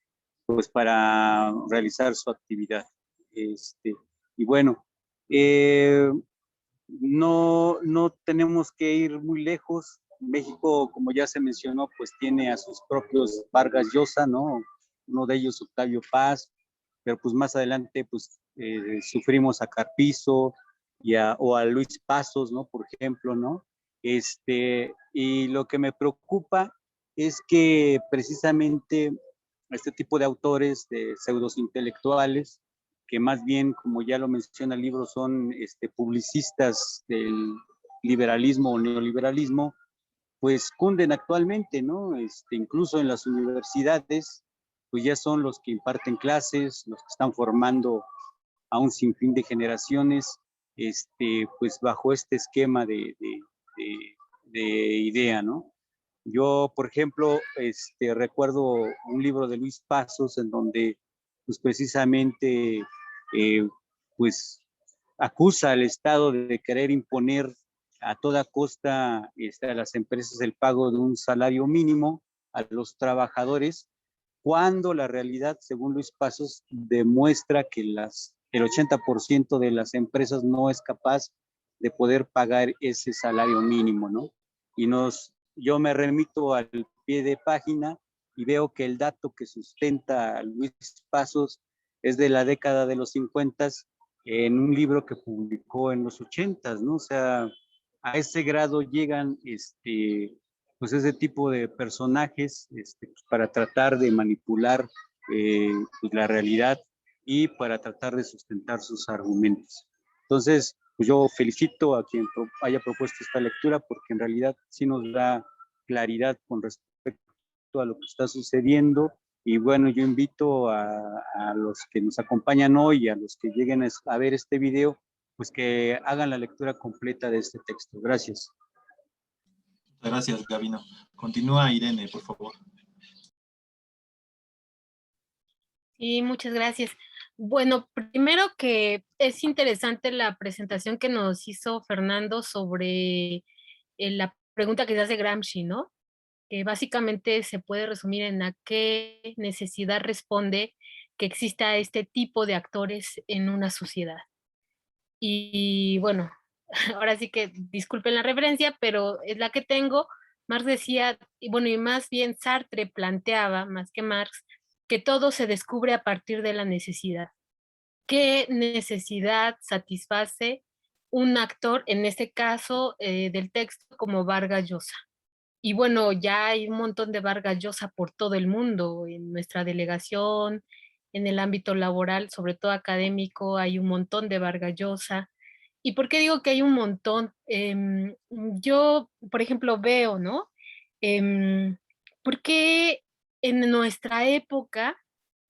pues para realizar su actividad. Y bueno, no tenemos que ir muy lejos. México, como ya se mencionó, pues tiene a sus propios Vargas Llosa, ¿no? Uno de ellos Octavio Paz, pero pues más adelante pues sufrimos a Carpizo o a Luis Pasos, ¿no? Por ejemplo, ¿no? Y lo que me preocupa es que precisamente este tipo de autores, de pseudos intelectuales, que más bien, como ya lo menciona el libro, son publicistas del liberalismo o neoliberalismo, pues cunden actualmente, ¿no? Incluso en las universidades, pues ya son los que imparten clases, los que están formando a un sinfín de generaciones, pues bajo este esquema de idea, ¿no? Yo, por ejemplo, recuerdo un libro de Luis Pasos en donde, pues precisamente, pues acusa al Estado de querer imponer a toda costa a las empresas el pago de un salario mínimo a los trabajadores, cuando la realidad, según Luis Pasos, demuestra que el 80% de las empresas no es capaz de poder pagar ese salario mínimo, ¿no? Yo me remito al pie de página y veo que el dato que sustenta Luis Pasos es de la década de los 50 en un libro que publicó en los 80, ¿no? O sea, a ese grado llegan pues ese tipo de personajes pues para tratar de manipular pues la realidad y para tratar de sustentar sus argumentos. Entonces, pues yo felicito a quien haya propuesto esta lectura porque en realidad sí nos da claridad con respecto a lo que está sucediendo. Y bueno, yo invito a los que nos acompañan hoy y a los que lleguen a ver este video, pues que hagan la lectura completa de este texto. Gracias. Gracias, Gabino. Continúa, Irene, por favor. Sí, muchas gracias. Bueno, primero que es interesante la presentación que nos hizo Fernando sobre la pregunta que se hace Gramsci, ¿no? Que básicamente se puede resumir en a qué necesidad responde que exista este tipo de actores en una sociedad. Y bueno, ahora sí que disculpen la referencia, pero es la que tengo. Marx decía, y bueno, y más bien Sartre planteaba, más que Marx, que todo se descubre a partir de la necesidad. ¿Qué necesidad satisface un actor, en este caso del texto, como Vargas Llosa? Y bueno, ya hay un montón de Vargas Llosa por todo el mundo, en nuestra delegación, en el ámbito laboral, sobre todo académico, hay un montón de Vargas Llosa. ¿Y por qué digo que hay un montón? Yo, por ejemplo, veo, ¿no? ¿Por qué en nuestra época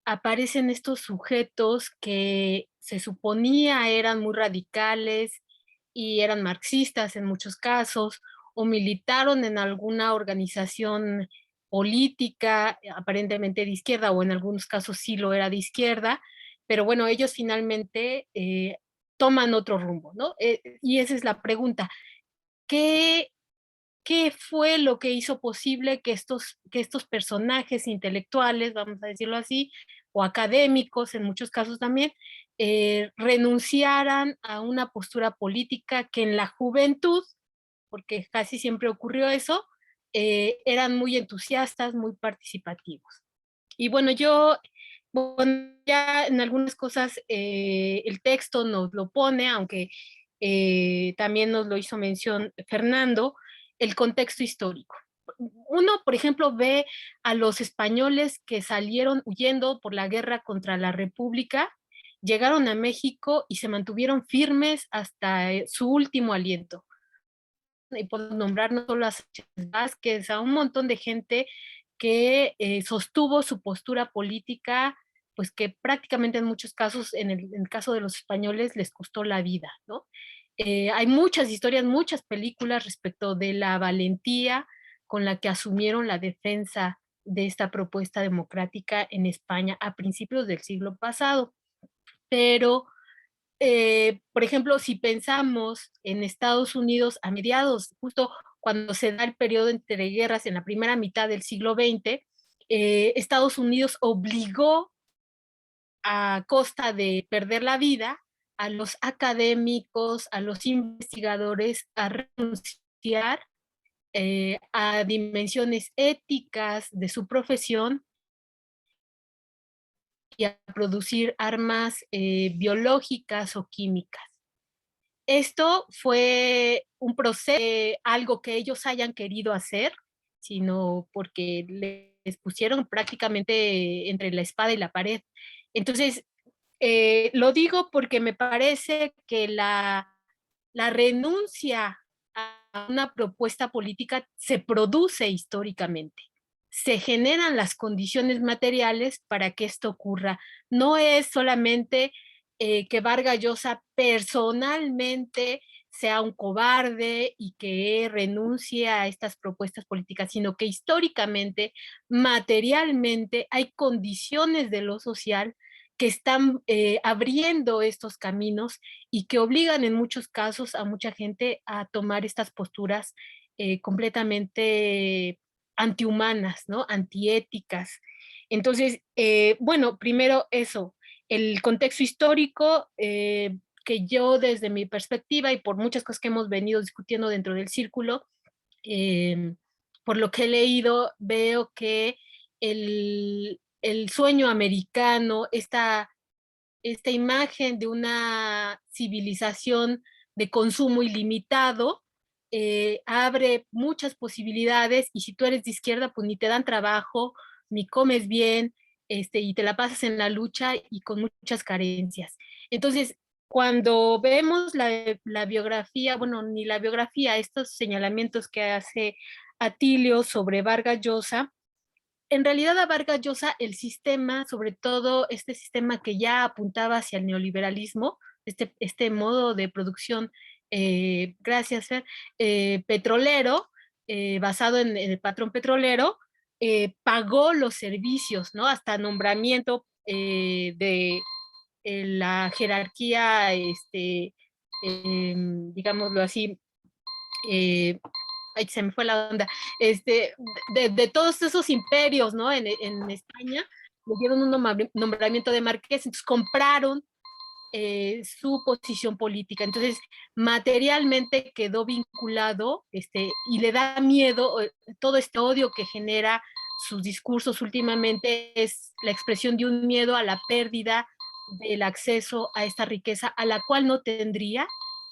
aparecen estos sujetos que se suponía eran muy radicales y eran marxistas en muchos casos, o militaron en alguna organización política, aparentemente de izquierda, o en algunos casos sí lo era de izquierda, pero bueno, ellos finalmente toman otro rumbo, ¿no? Y esa es la pregunta. ¿Qué, ¿Qué fue lo que hizo posible que estos personajes intelectuales, vamos a decirlo así, o académicos en muchos casos también, renunciaran a una postura política que en la juventud, porque casi siempre ocurrió eso, eran muy entusiastas, muy participativos? Y bueno, ya en algunas cosas el texto nos lo pone, aunque también nos lo hizo mención Fernando, el contexto histórico. Uno, por ejemplo, ve a los españoles que salieron huyendo por la guerra contra la República, llegaron a México y se mantuvieron firmes hasta su último aliento. Y podemos nombrar no solo a Sánchez Vázquez, a un montón de gente que sostuvo su postura política, pues que prácticamente en muchos casos, en el caso de los españoles, les costó la vida, ¿no? Hay muchas historias, muchas películas respecto de la valentía con la que asumieron la defensa de esta propuesta democrática en España a principios del siglo pasado. Pero por ejemplo, si pensamos en Estados Unidos a mediados, justo cuando se da el periodo entre guerras en la primera mitad del siglo XX, Estados Unidos obligó a costa de perder la vida a los académicos, a los investigadores a renunciar a dimensiones éticas de su profesión y a producir armas biológicas o químicas. Esto fue un proceso, algo que ellos hayan querido hacer, sino porque les pusieron prácticamente entre la espada y la pared. Entonces, lo digo porque me parece que la renuncia a una propuesta política se produce históricamente. Se generan las condiciones materiales para que esto ocurra. No es solamente que Vargas Llosa personalmente sea un cobarde y que renuncie a estas propuestas políticas, sino que históricamente, materialmente, hay condiciones de lo social que están abriendo estos caminos y que obligan en muchos casos a mucha gente a tomar estas posturas completamente antihumanas, ¿no? Antiéticas. Entonces, bueno, primero eso, el contexto histórico, que yo desde mi perspectiva y por muchas cosas que hemos venido discutiendo dentro del círculo, por lo que he leído, veo que el sueño americano, esta imagen de una civilización de consumo ilimitado, abre muchas posibilidades y si tú eres de izquierda, pues ni te dan trabajo, ni comes bien, y te la pasas en la lucha y con muchas carencias. Entonces, cuando vemos la biografía, bueno, ni la biografía, estos señalamientos que hace Atilio sobre Vargas Llosa, en realidad a Vargas Llosa el sistema, sobre todo este sistema que ya apuntaba hacia el neoliberalismo, este modo de producción, gracias Fer, petrolero, basado en el patrón petrolero, pagó los servicios, ¿no? Hasta nombramiento de la jerarquía, digámoslo así, ay, se me fue la onda, de todos esos imperios, ¿no? En España, le dieron un nombramiento de marqués, entonces compraron su posición política. Entonces, materialmente quedó vinculado y le da miedo, todo este odio que genera sus discursos últimamente es la expresión de un miedo a la pérdida del acceso a esta riqueza, a la cual no tendría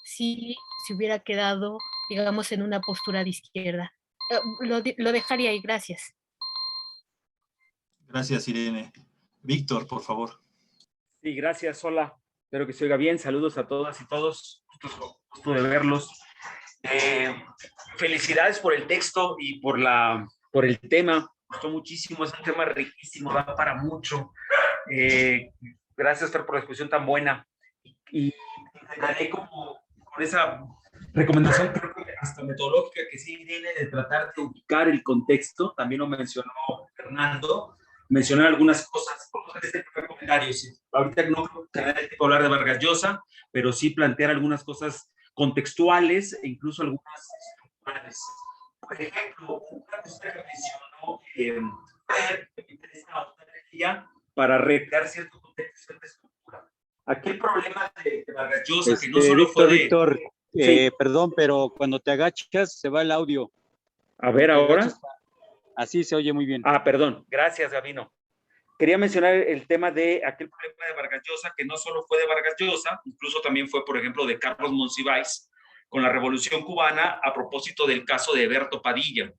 si se hubiera quedado, digamos, en una postura de izquierda. Lo dejaría ahí, gracias. Gracias, Irene. Víctor, por favor. Sí, gracias, hola. Espero que se oiga bien. Saludos a todas y todos. Gusto de verlos. Felicidades por el texto y por el tema. Me gustó muchísimo, es un tema riquísimo, da para mucho. Gracias, Fer, por la discusión tan buena. Y daré como con esa recomendación, creo que hasta metodológica que sí viene de tratar de ubicar el contexto, también lo mencionó Fernando, mencionar algunas cosas, comentarios. Ahorita no creo que nadie tenga que hablar de Vargas Llosa, pero sí plantear algunas cosas contextuales e incluso algunas estructurales. Por ejemplo, una cosa que mencionó me interesa la para recrear cierto contexto, cierta estructura. Aquel problema de Vargas Llosa, que no solo fue de... Víctor, Sí. perdón, pero cuando te agachas se va el audio. A ver, ahora. Así se oye muy bien. Ah, perdón. Gracias, Gabino. Quería mencionar el tema de aquel problema de Vargas Llosa, que no solo fue de Vargas Llosa, incluso también fue, por ejemplo, de Carlos Monsiváis, con la Revolución Cubana, a propósito del caso de Eberto Padilla.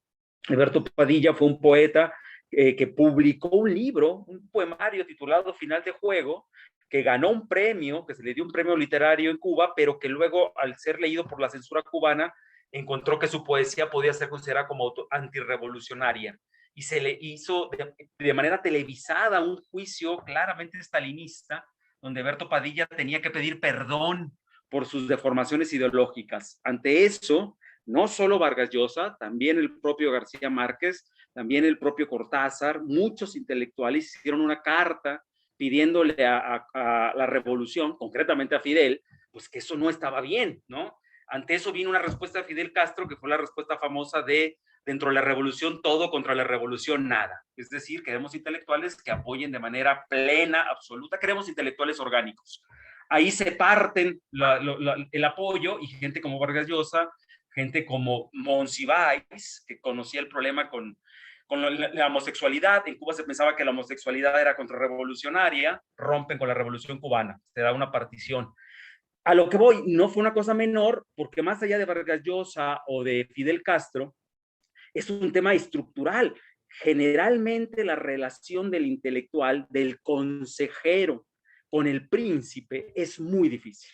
Eberto Padilla fue un poeta que publicó un libro, un poemario titulado Final de Juego, que ganó un premio, que se le dio un premio literario en Cuba, pero que luego, al ser leído por la censura cubana, encontró que su poesía podía ser considerada como antirrevolucionaria. Y se le hizo de manera televisada un juicio claramente estalinista, donde Eberto Padilla tenía que pedir perdón por sus deformaciones ideológicas. Ante eso, no solo Vargas Llosa, también el propio García Márquez, también el propio Cortázar, muchos intelectuales hicieron una carta pidiéndole a la revolución, concretamente a Fidel, pues que eso no estaba bien, ¿no? Ante eso vino una respuesta de Fidel Castro, que fue la respuesta famosa de dentro de la revolución todo, contra la revolución nada. Es decir, queremos intelectuales que apoyen de manera plena, absoluta, queremos intelectuales orgánicos. Ahí se parten el apoyo y gente como Vargas Llosa, gente como Monsiváis, que conocía el problema con la homosexualidad. En Cuba se pensaba que la homosexualidad era contrarrevolucionaria, rompen con la revolución cubana, se da una partición. A lo que voy, no fue una cosa menor, porque más allá de Vargas Llosa o de Fidel Castro, es un tema estructural. Generalmente la relación del intelectual, del consejero con el príncipe es muy difícil.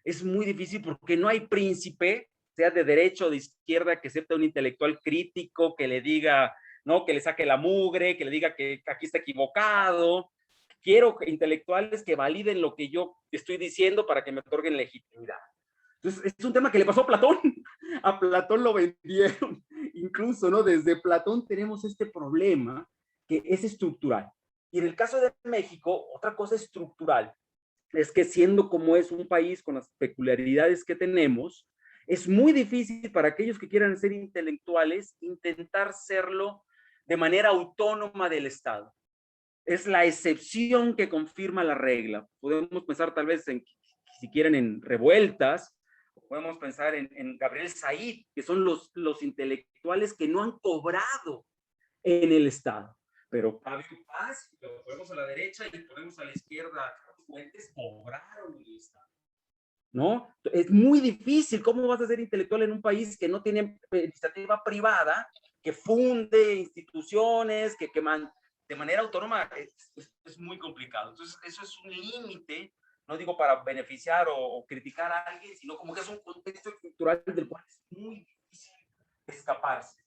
Es muy difícil porque no hay príncipe, sea de derecha o de izquierda, que acepte un intelectual crítico, que le diga, ¿no?, que le saque la mugre, que le diga que aquí está equivocado. Quiero intelectuales que validen lo que yo estoy diciendo para que me otorguen legitimidad. Entonces, es un tema que le pasó a Platón. A Platón lo vendieron. Incluso, ¿no? Desde Platón tenemos este problema que es estructural. Y en el caso de México, otra cosa estructural es que, siendo como es un país con las peculiaridades que tenemos, es muy difícil para aquellos que quieran ser intelectuales intentar serlo de manera autónoma del Estado. Es la excepción que confirma la regla. Podemos pensar tal vez si quieren, en revueltas, podemos pensar en Gabriel Said, que son los intelectuales que no han cobrado en el Estado. Pero Fabio Paz, si lo ponemos a la derecha y ponemos a la izquierda, los Fuentes cobraron en el Estado, ¿no? Es muy difícil. ¿Cómo vas a ser intelectual en un país que no tiene iniciativa privada, que funde instituciones, que de manera autónoma? Es muy complicado. Entonces, eso es un límite, no digo para beneficiar o criticar a alguien, sino como que es un contexto estructural del cual es muy difícil escaparse.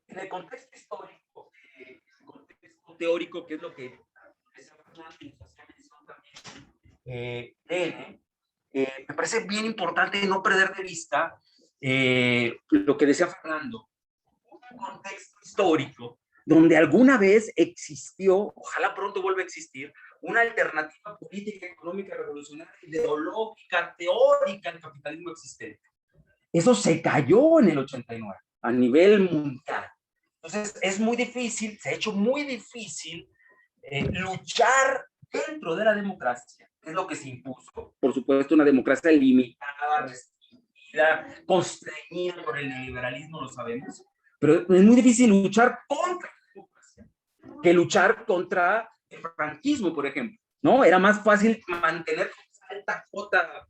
En el contexto histórico, el contexto teórico, que es lo que me parece bien importante no perder de vista lo que decía Fernando, un contexto histórico donde alguna vez existió, ojalá pronto vuelva a existir, una alternativa política, económica, revolucionaria, ideológica, teórica al capitalismo existente. Eso se cayó en el 89 a nivel mundial. Entonces es muy difícil, se ha hecho muy difícil luchar dentro de la democracia. Es lo que se impuso. Por supuesto, una democracia limitada, restringida, constreñida por el neoliberalismo, lo sabemos. Pero es muy difícil luchar contra la democracia que luchar contra el franquismo, por ejemplo, ¿no? Era más fácil mantener esa alta cuota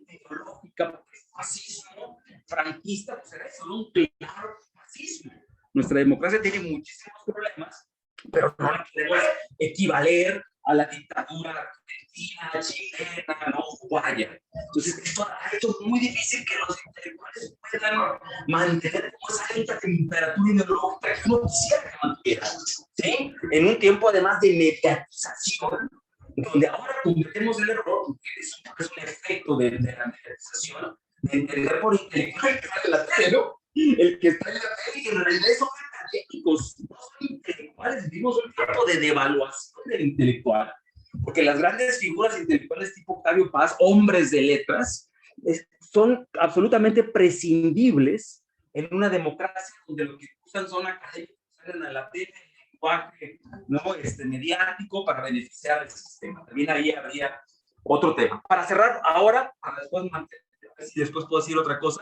ideológica, porque el fascismo franquista, pues era eso, ¿no? Un claro fascismo. Nuestra democracia tiene muchísimos problemas, pero no la podemos equivaler a la dictadura argentina, chilena, ¿no?, uruguaya. Entonces, esto ha hecho muy difícil que los intelectuales puedan mantener esa alta temperatura ideológica que uno quisiera que mantuviera, ¿sí? En un tiempo, además, de mediatización, donde ahora cometemos el error, que es un efecto de la mediatización, de entender por intelectual que sale en la tele, ¿no? El que está en la tele, y en realidad son académicos, no son intelectuales, vivimos un tipo de devaluación del intelectual, porque las grandes figuras intelectuales tipo Octavio Paz, hombres de letras, son absolutamente prescindibles en una democracia donde lo que usan son académicos, salen a la tele, el lenguaje, ¿no? Mediático para beneficiar al sistema. También ahí habría otro tema. Para cerrar ahora, para después mantener, a ver si después puedo decir otra cosa,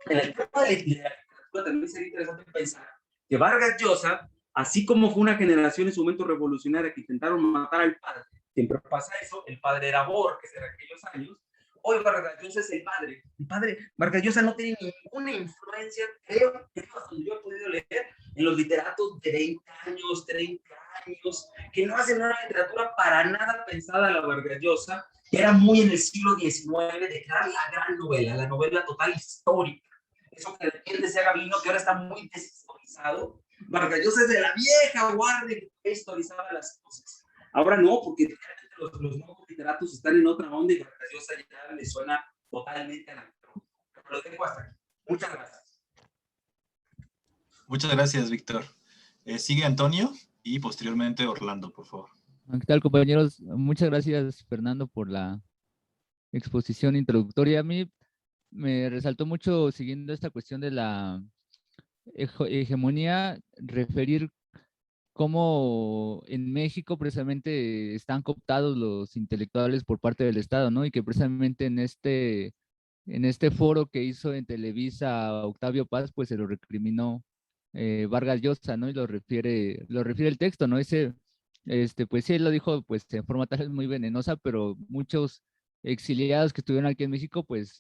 en el tema de la literatura también sería interesante pensar que Vargas Llosa, así como fue una generación en su momento revolucionaria que intentaron matar al padre, siempre pasa eso, el padre era Borges en aquellos años, hoy Vargas Llosa es el padre. El padre, Vargas Llosa no tiene ninguna influencia, creo, donde yo he podido leer, en los literatos de 20 años, 30 años, que no hacen una literatura para nada pensada a la Vargas Llosa, que era muy en el siglo XIX de crear la gran novela, la novela total histórica. Eso que defiende ese Gabino, que ahora está muy deshistorizado. Vargas Llosa es de la vieja guardia que historizaba las cosas. Ahora no, porque los nuevos literatos están en otra onda y Vargas Llosa ya le suena totalmente anacrónico. Pero lo dejo hasta aquí. Muchas gracias. Muchas gracias, Víctor. Sigue Antonio y posteriormente Orlando, por favor. ¿Qué tal, compañeros? Muchas gracias, Fernando, por la exposición introductoria. A mí me resaltó mucho, siguiendo esta cuestión de la hegemonía, referir cómo en México precisamente están cooptados los intelectuales por parte del Estado, ¿no? Y que precisamente en este foro que hizo en Televisa Octavio Paz, pues se lo recriminó Vargas Llosa, ¿no? Y lo refiere el texto, ¿no? Pues sí, él lo dijo pues en forma tal vez muy venenosa, pero muchos exiliados que estuvieron aquí en México, pues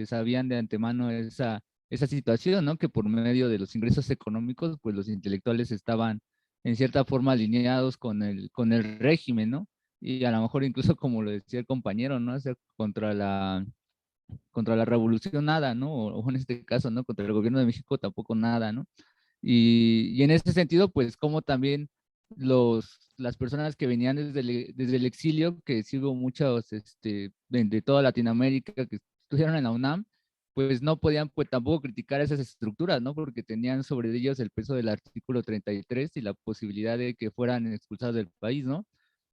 sabían de antemano esa situación, ¿no? Que por medio de los ingresos económicos, pues los intelectuales estaban en cierta forma alineados con el régimen, ¿no? Y a lo mejor incluso como lo decía el compañero, ¿no? O sea, contra la revolución nada, ¿no? O en este caso, ¿no? Contra el gobierno de México tampoco nada, ¿no? Y en ese sentido, pues como también las personas que venían desde el exilio, que sí hubo muchos de toda Latinoamérica que estudiaron en la UNAM, pues no podían pues tampoco criticar esas estructuras, ¿no? Porque tenían sobre ellos el peso del artículo 33 y la posibilidad de que fueran expulsados del país, ¿no?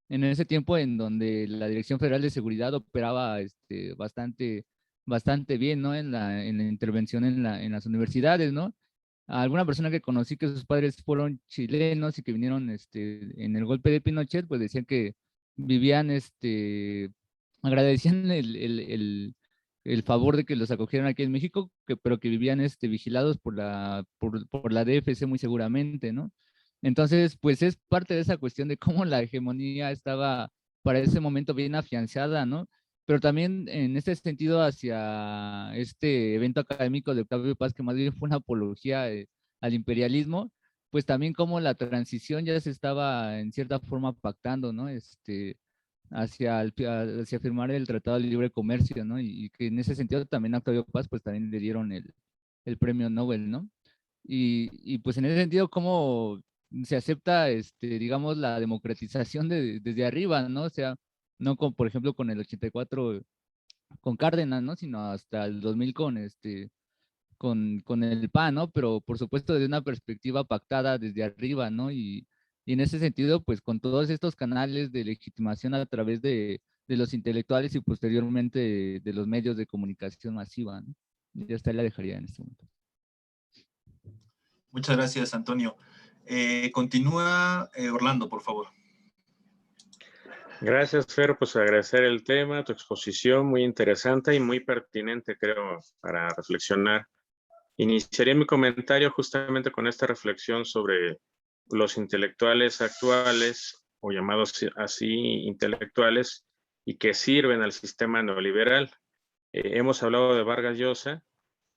En ese tiempo en donde la Dirección Federal de Seguridad operaba bastante bien, ¿no? En la intervención en las universidades, ¿no? A alguna persona que conocí que sus padres fueron chilenos y que vinieron en el golpe de Pinochet, pues decían que vivían, agradecían el favor de que los acogieran aquí en México, pero que vivían vigilados por la DFC muy seguramente, ¿no? Entonces, pues es parte de esa cuestión de cómo la hegemonía estaba para ese momento bien afianzada, ¿no? Pero también en este sentido hacia este evento académico de Octavio Paz, que más bien fue una apología al imperialismo, pues también como la transición ya se estaba en cierta forma pactando, ¿no? Hacia firmar el Tratado de Libre Comercio, ¿no? Y que en ese sentido también a Octavio Paz, pues también le dieron el premio Nobel, ¿no? Y pues en ese sentido, ¿cómo se acepta, digamos, la democratización desde arriba, ¿no? O sea, no con, por ejemplo, con el 84 con Cárdenas, ¿no? Sino hasta el 2000 con el PAN, ¿no? Pero por supuesto desde una perspectiva pactada desde arriba, ¿no? Y en ese sentido, pues con todos estos canales de legitimación a través de los intelectuales y posteriormente de los medios de comunicación masiva, ¿no? Y hasta ahí la dejaría en este momento. Muchas gracias, Antonio. Continúa Orlando, por favor. Gracias, Fer, pues agradecer el tema, tu exposición muy interesante y muy pertinente, creo, para reflexionar. Iniciaría mi comentario justamente con esta reflexión sobre los intelectuales actuales, o llamados así intelectuales, y que sirven al sistema neoliberal. Hemos hablado de Vargas Llosa,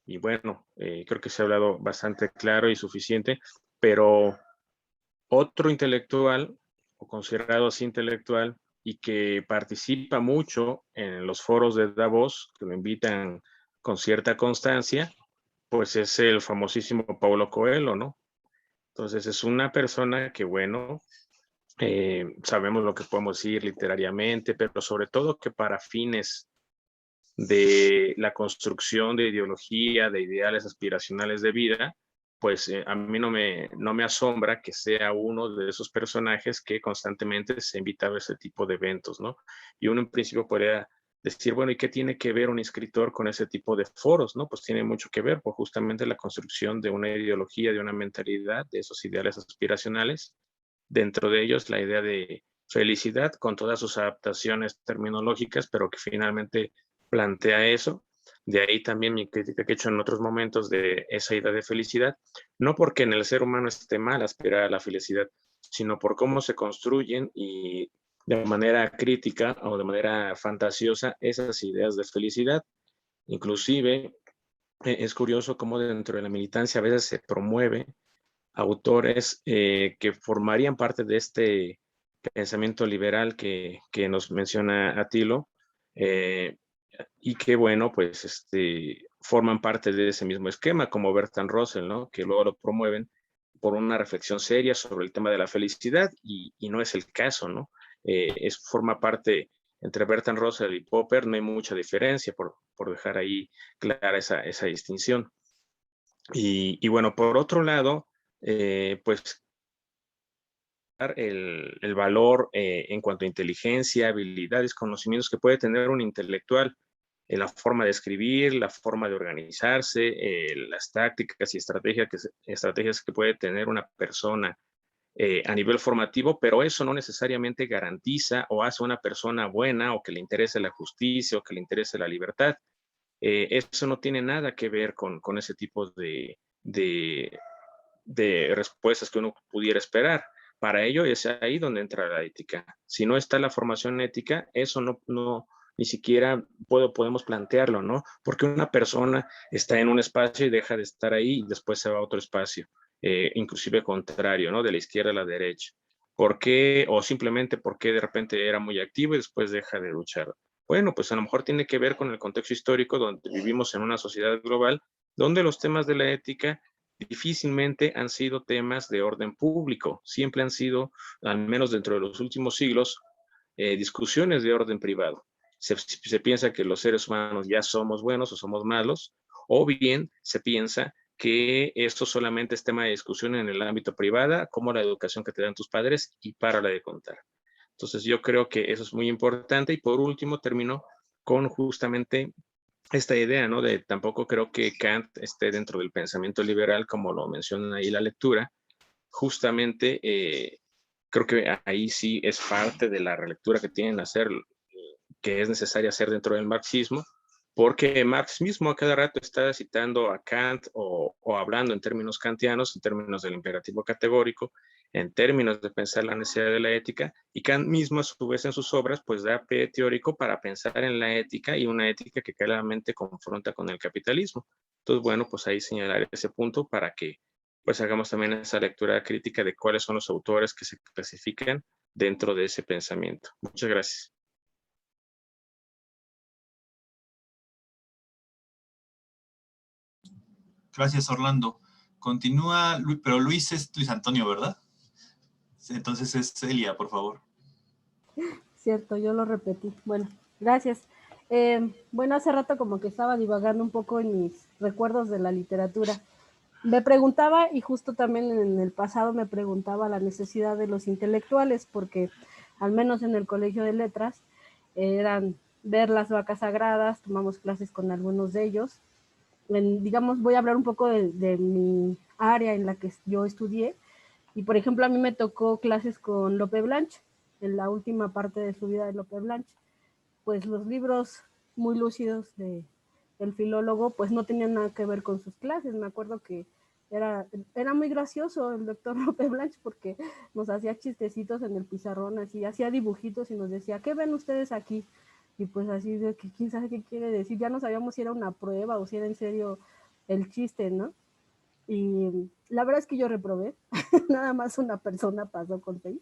y bueno, creo que se ha hablado bastante claro y suficiente, pero otro intelectual, o considerado así intelectual, y que participa mucho en los foros de Davos, que lo invitan con cierta constancia, pues es el famosísimo Paulo Coelho, ¿no? Entonces es una persona que, bueno, sabemos lo que podemos decir literariamente, pero sobre todo que para fines de la construcción de ideología, de ideales aspiracionales de vida, pues a mí no me asombra que sea uno de esos personajes que constantemente se invita a ese tipo de eventos, ¿no? Y uno en principio podría decir, bueno, ¿y qué tiene que ver un escritor con ese tipo de foros, no? Pues tiene mucho que ver, por justamente la construcción de una ideología, de una mentalidad, de esos ideales aspiracionales. Dentro de ellos, la idea de felicidad con todas sus adaptaciones terminológicas, pero que finalmente plantea eso. De ahí también mi crítica que he hecho en otros momentos de esa idea de felicidad, no porque en el ser humano esté mal aspirar a la felicidad, sino por cómo se construyen y de manera crítica o de manera fantasiosa esas ideas de felicidad. Inclusive es curioso cómo dentro de la militancia a veces se promueve autores que formarían parte de este pensamiento liberal que nos menciona Attilo, y que bueno, pues forman parte de ese mismo esquema, como Bertrand Russell, ¿no? Que luego lo promueven por una reflexión seria sobre el tema de la felicidad y no es el caso, ¿no? Forma parte entre Bertrand Russell y Popper, no hay mucha diferencia por dejar ahí clara esa distinción. Y bueno, por otro lado, pues el valor en cuanto a inteligencia, habilidades, conocimientos que puede tener un intelectual, en la forma de escribir, la forma de organizarse, las tácticas y estrategias que puede tener una persona a nivel formativo, pero eso no necesariamente garantiza o hace una persona buena o que le interese la justicia o que le interese la libertad. Eso no tiene nada que ver con ese tipo de respuestas que uno pudiera esperar. Para ello es ahí donde entra la ética. Si no está la formación ética, eso no ni siquiera podemos plantearlo, ¿no? Porque una persona está en un espacio y deja de estar ahí y después se va a otro espacio, inclusive contrario, ¿no? De la izquierda a la derecha. ¿Por qué? O simplemente porque de repente era muy activo y después deja de luchar. Bueno, pues a lo mejor tiene que ver con el contexto histórico donde vivimos en una sociedad global, donde los temas de la ética difícilmente han sido temas de orden público, siempre han sido, al menos dentro de los últimos siglos, discusiones de orden privado. Se piensa que los seres humanos ya somos buenos o somos malos, o bien se piensa que esto solamente es tema de discusión en el ámbito privado, como la educación que te dan tus padres y para la de contar. Entonces yo creo que eso es muy importante y por último termino con justamente esta idea, ¿no? De tampoco creo que Kant esté dentro del pensamiento liberal, como lo menciona ahí la lectura. Justamente creo que ahí sí es parte de la relectura que tienen que hacer, que es necesaria hacer dentro del marxismo, porque Marx mismo a cada rato está citando a Kant o hablando en términos kantianos, en términos del imperativo categórico, en términos de pensar la necesidad de la ética, y Kant mismo a su vez en sus obras pues da pie teórico para pensar en la ética y una ética que claramente confronta con el capitalismo. Entonces, bueno, pues ahí señalar ese punto para que pues hagamos también esa lectura crítica de cuáles son los autores que se clasifican dentro de ese pensamiento. Muchas gracias. Gracias, Orlando. Continúa, pero Luis es Luis Antonio, ¿verdad? Entonces es Celia, por favor. Cierto, yo lo repetí. Bueno, gracias. Bueno, hace rato como que estaba divagando un poco en mis recuerdos de la literatura. Me preguntaba, y justo también en el pasado me preguntaba la necesidad de los intelectuales, porque al menos en el Colegio de Letras eran ver las vacas sagradas, tomamos clases con algunos de ellos. Digamos, voy a hablar un poco de mi área en la que yo estudié, y por ejemplo a mí me tocó clases con Lope Blanche, en la última parte de su vida de Lope Blanche. Pues los libros muy lúcidos del filólogo pues no tenían nada que ver con sus clases. Me acuerdo que era muy gracioso el doctor Lope Blanche porque nos hacía chistecitos en el pizarrón, así, hacía dibujitos y nos decía, ¿qué ven ustedes aquí? Y pues así de que quién sabe qué quiere decir, ya no sabíamos si era una prueba o si era en serio el chiste, ¿no? Y la verdad es que yo reprobé, nada más una persona pasó con 6,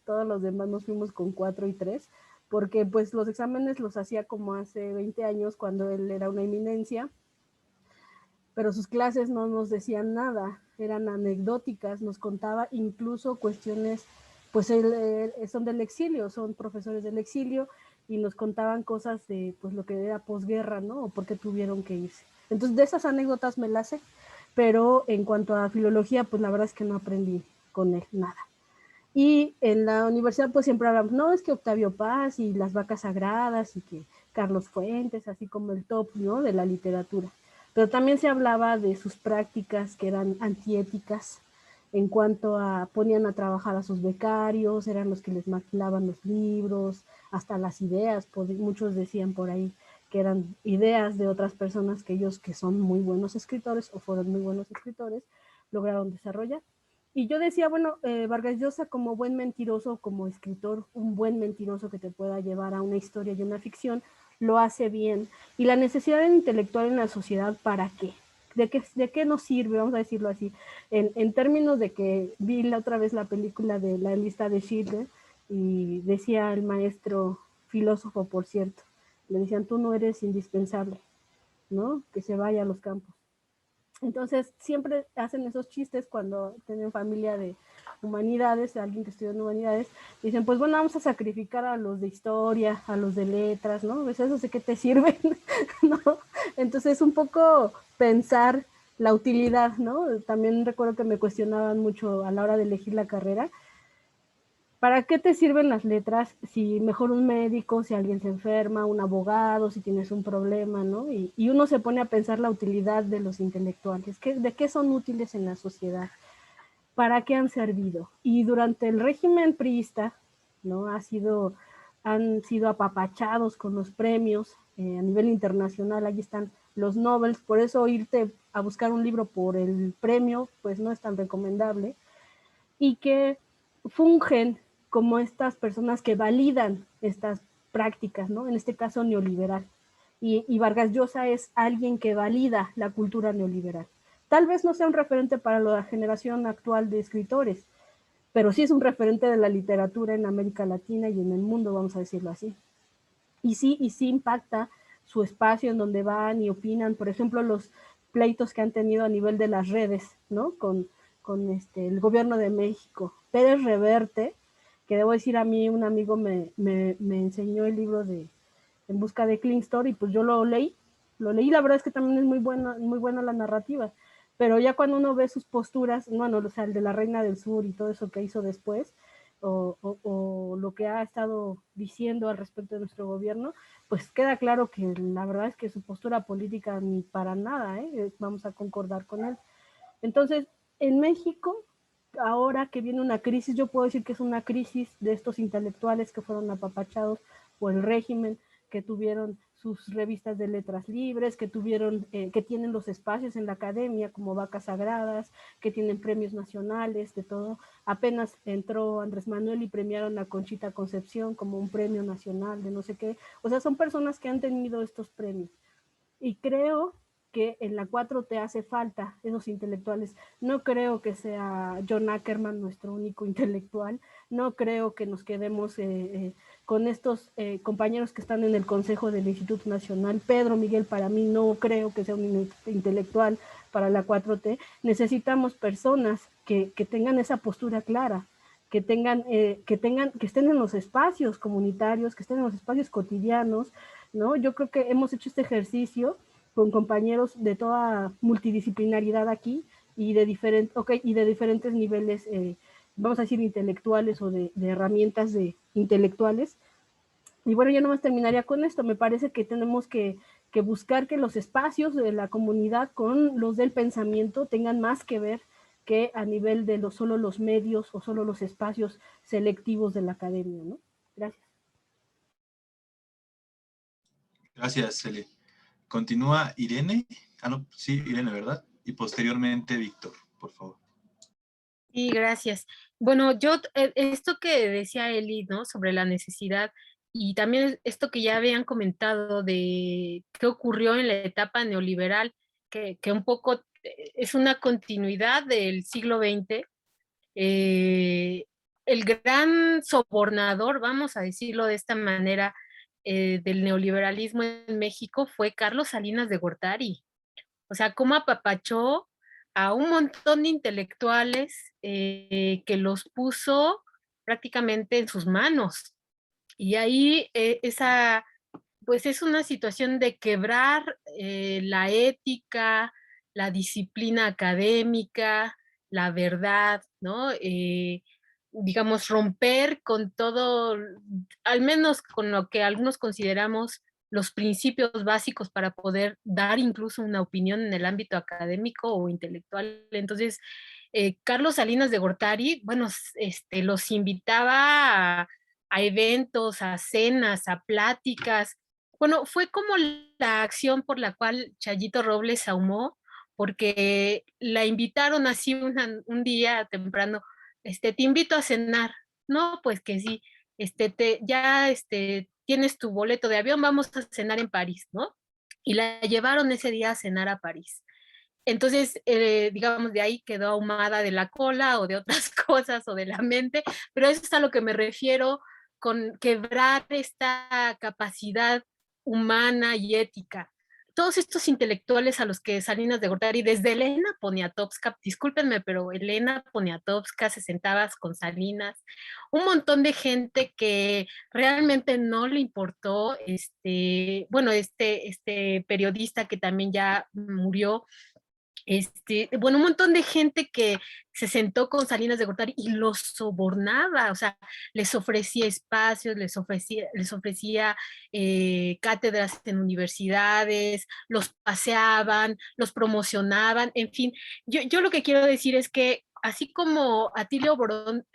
todos los demás nos fuimos con 4 y 3, porque pues los exámenes los hacía como hace 20 años cuando él era una eminencia, pero sus clases no nos decían nada, eran anecdóticas, nos contaba incluso cuestiones, pues son del exilio, son profesores del exilio, y nos contaban cosas de pues lo que era posguerra, ¿no? O por qué tuvieron que irse. Entonces de esas anécdotas me las sé, pero en cuanto a filología, pues la verdad es que no aprendí con él nada. Y en la universidad pues siempre hablamos, no, es que Octavio Paz y las vacas sagradas y que Carlos Fuentes, así como el top, ¿no? De la literatura. Pero también se hablaba de sus prácticas que eran antiéticas en cuanto a ponían a trabajar a sus becarios, eran los que les maquilaban los libros, hasta las ideas, muchos decían por ahí que eran ideas de otras personas que ellos que son muy buenos escritores o fueron muy buenos escritores, lograron desarrollar. Y yo decía, bueno, Vargas Llosa como buen mentiroso, como escritor, un buen mentiroso que te pueda llevar a una historia y una ficción, lo hace bien. Y la necesidad intelectual en la sociedad, ¿para qué? ¿De qué nos sirve? Vamos a decirlo así. En términos de que vi la otra vez la película de La lista de Schindler y decía el maestro filósofo, por cierto, le decían, tú no eres indispensable, ¿no? Que se vaya a los campos. Entonces, siempre hacen esos chistes cuando tienen familia de humanidades, alguien que estudia en humanidades, dicen, pues bueno, vamos a sacrificar a los de historia, a los de letras, ¿no? Pues eso sé que te sirven, ¿no? Entonces, un poco pensar la utilidad, ¿no? También recuerdo que me cuestionaban mucho a la hora de elegir la carrera, ¿para qué te sirven las letras si mejor un médico, si alguien se enferma, un abogado, si tienes un problema, ¿no? Y uno se pone a pensar la utilidad de los intelectuales, ¿de qué son útiles en la sociedad? ¿Para qué han servido? Y durante el régimen priista, ¿no? Han sido apapachados con los premios a nivel internacional, ahí están los Nobel, por eso irte a buscar un libro por el premio, pues no es tan recomendable, y que fungen como estas personas que validan estas prácticas, ¿no? En este caso neoliberal. Y Vargas Llosa es alguien que valida la cultura neoliberal. Tal vez no sea un referente para la generación actual de escritores, pero sí es un referente de la literatura en América Latina y en el mundo, vamos a decirlo así. Y sí impacta su espacio en donde van y opinan, por ejemplo, los pleitos que han tenido a nivel de las redes, ¿no? Con el gobierno de México. Pérez Reverte, que debo decir a mí, un amigo me enseñó el libro de En busca de Klingstor y pues yo lo leí, la verdad es que también es muy buena la narrativa, pero ya cuando uno ve sus posturas, bueno, o sea, el de la Reina del Sur y todo eso que hizo después, o lo que ha estado diciendo al respecto de nuestro gobierno, pues queda claro que la verdad es que su postura política ni para nada, vamos a concordar con él. Entonces, en México, ahora que viene una crisis, yo puedo decir que es una crisis de estos intelectuales que fueron apapachados por el régimen, que tuvieron sus revistas de letras libres, que tienen los espacios en la academia como vacas sagradas, que tienen premios nacionales, de todo. Apenas entró Andrés Manuel y premiaron a Conchita Concepción como un premio nacional de no sé qué. O sea, son personas que han tenido estos premios. Y creo que en la 4T hace falta esos intelectuales. No creo que sea John Ackerman nuestro único intelectual, no creo que nos quedemos con estos compañeros que están en el Consejo del Instituto Nacional. Pedro Miguel para mí no creo que sea un intelectual para la 4T. Necesitamos personas que tengan esa postura clara, que estén en los espacios comunitarios, que estén en los espacios cotidianos, ¿no? Yo creo que hemos hecho este ejercicio con compañeros de toda multidisciplinaridad aquí y de diferentes niveles, vamos a decir, intelectuales o de herramientas intelectuales. Y bueno, yo nomás terminaría con esto. Me parece que tenemos que buscar que los espacios de la comunidad con los del pensamiento tengan más que ver que a nivel de solo los medios o solo los espacios selectivos de la academia, ¿no? Gracias. Gracias, Cele. Continúa Irene. No, sí, Irene, ¿verdad? Y posteriormente Víctor, por favor. Sí, gracias. Bueno, esto que decía Eli, ¿no? Sobre la necesidad y también esto que ya habían comentado de qué ocurrió en la etapa neoliberal, que un poco es una continuidad del siglo XX. El gran sobornador, vamos a decirlo de esta manera, del neoliberalismo en México fue Carlos Salinas de Gortari. O sea, cómo apapachó a un montón de intelectuales que los puso prácticamente en sus manos. Y ahí pues es una situación de quebrar la ética, la disciplina académica, la verdad, ¿no? Digamos, romper con todo, al menos con lo que algunos consideramos los principios básicos para poder dar incluso una opinión en el ámbito académico o intelectual. Entonces, Carlos Salinas de Gortari, bueno, los invitaba a eventos, a cenas, a pláticas. Bueno, fue como la acción por la cual Chayito Robles ahumó, porque la invitaron así un día temprano, te invito a cenar. No, pues que sí, ya tienes tu boleto de avión, vamos a cenar en París, ¿no? Y la llevaron ese día a cenar a París. Entonces, digamos, de ahí quedó ahumada de la cola o de otras cosas o de la mente, pero eso es a lo que me refiero con quebrar esta capacidad humana y ética. Todos estos intelectuales a los que Salinas de Gortari, desde Elena Poniatowska, discúlpenme, pero Elena Poniatowska se sentaba con Salinas, un montón de gente que realmente no le importó, bueno, este periodista que también ya murió, bueno, un montón de gente que se sentó con Salinas de Gortari y los sobornaba, o sea, les ofrecía espacios, les ofrecía cátedras en universidades, los paseaban, los promocionaban, en fin. Yo lo que quiero decir es que así como Atilio Borón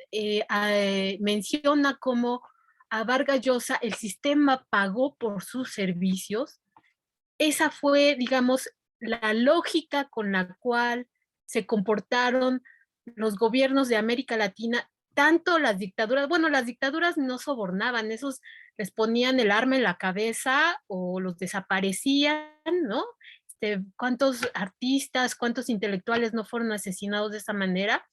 menciona cómo a Vargas Llosa el sistema pagó por sus servicios, esa fue, digamos, la lógica con la cual se comportaron los gobiernos de América Latina, tanto las dictaduras, bueno, las dictaduras no sobornaban, esos les ponían el arma en la cabeza o los desaparecían, ¿no? ¿Cuántos artistas, cuántos intelectuales no fueron asesinados de esa manera?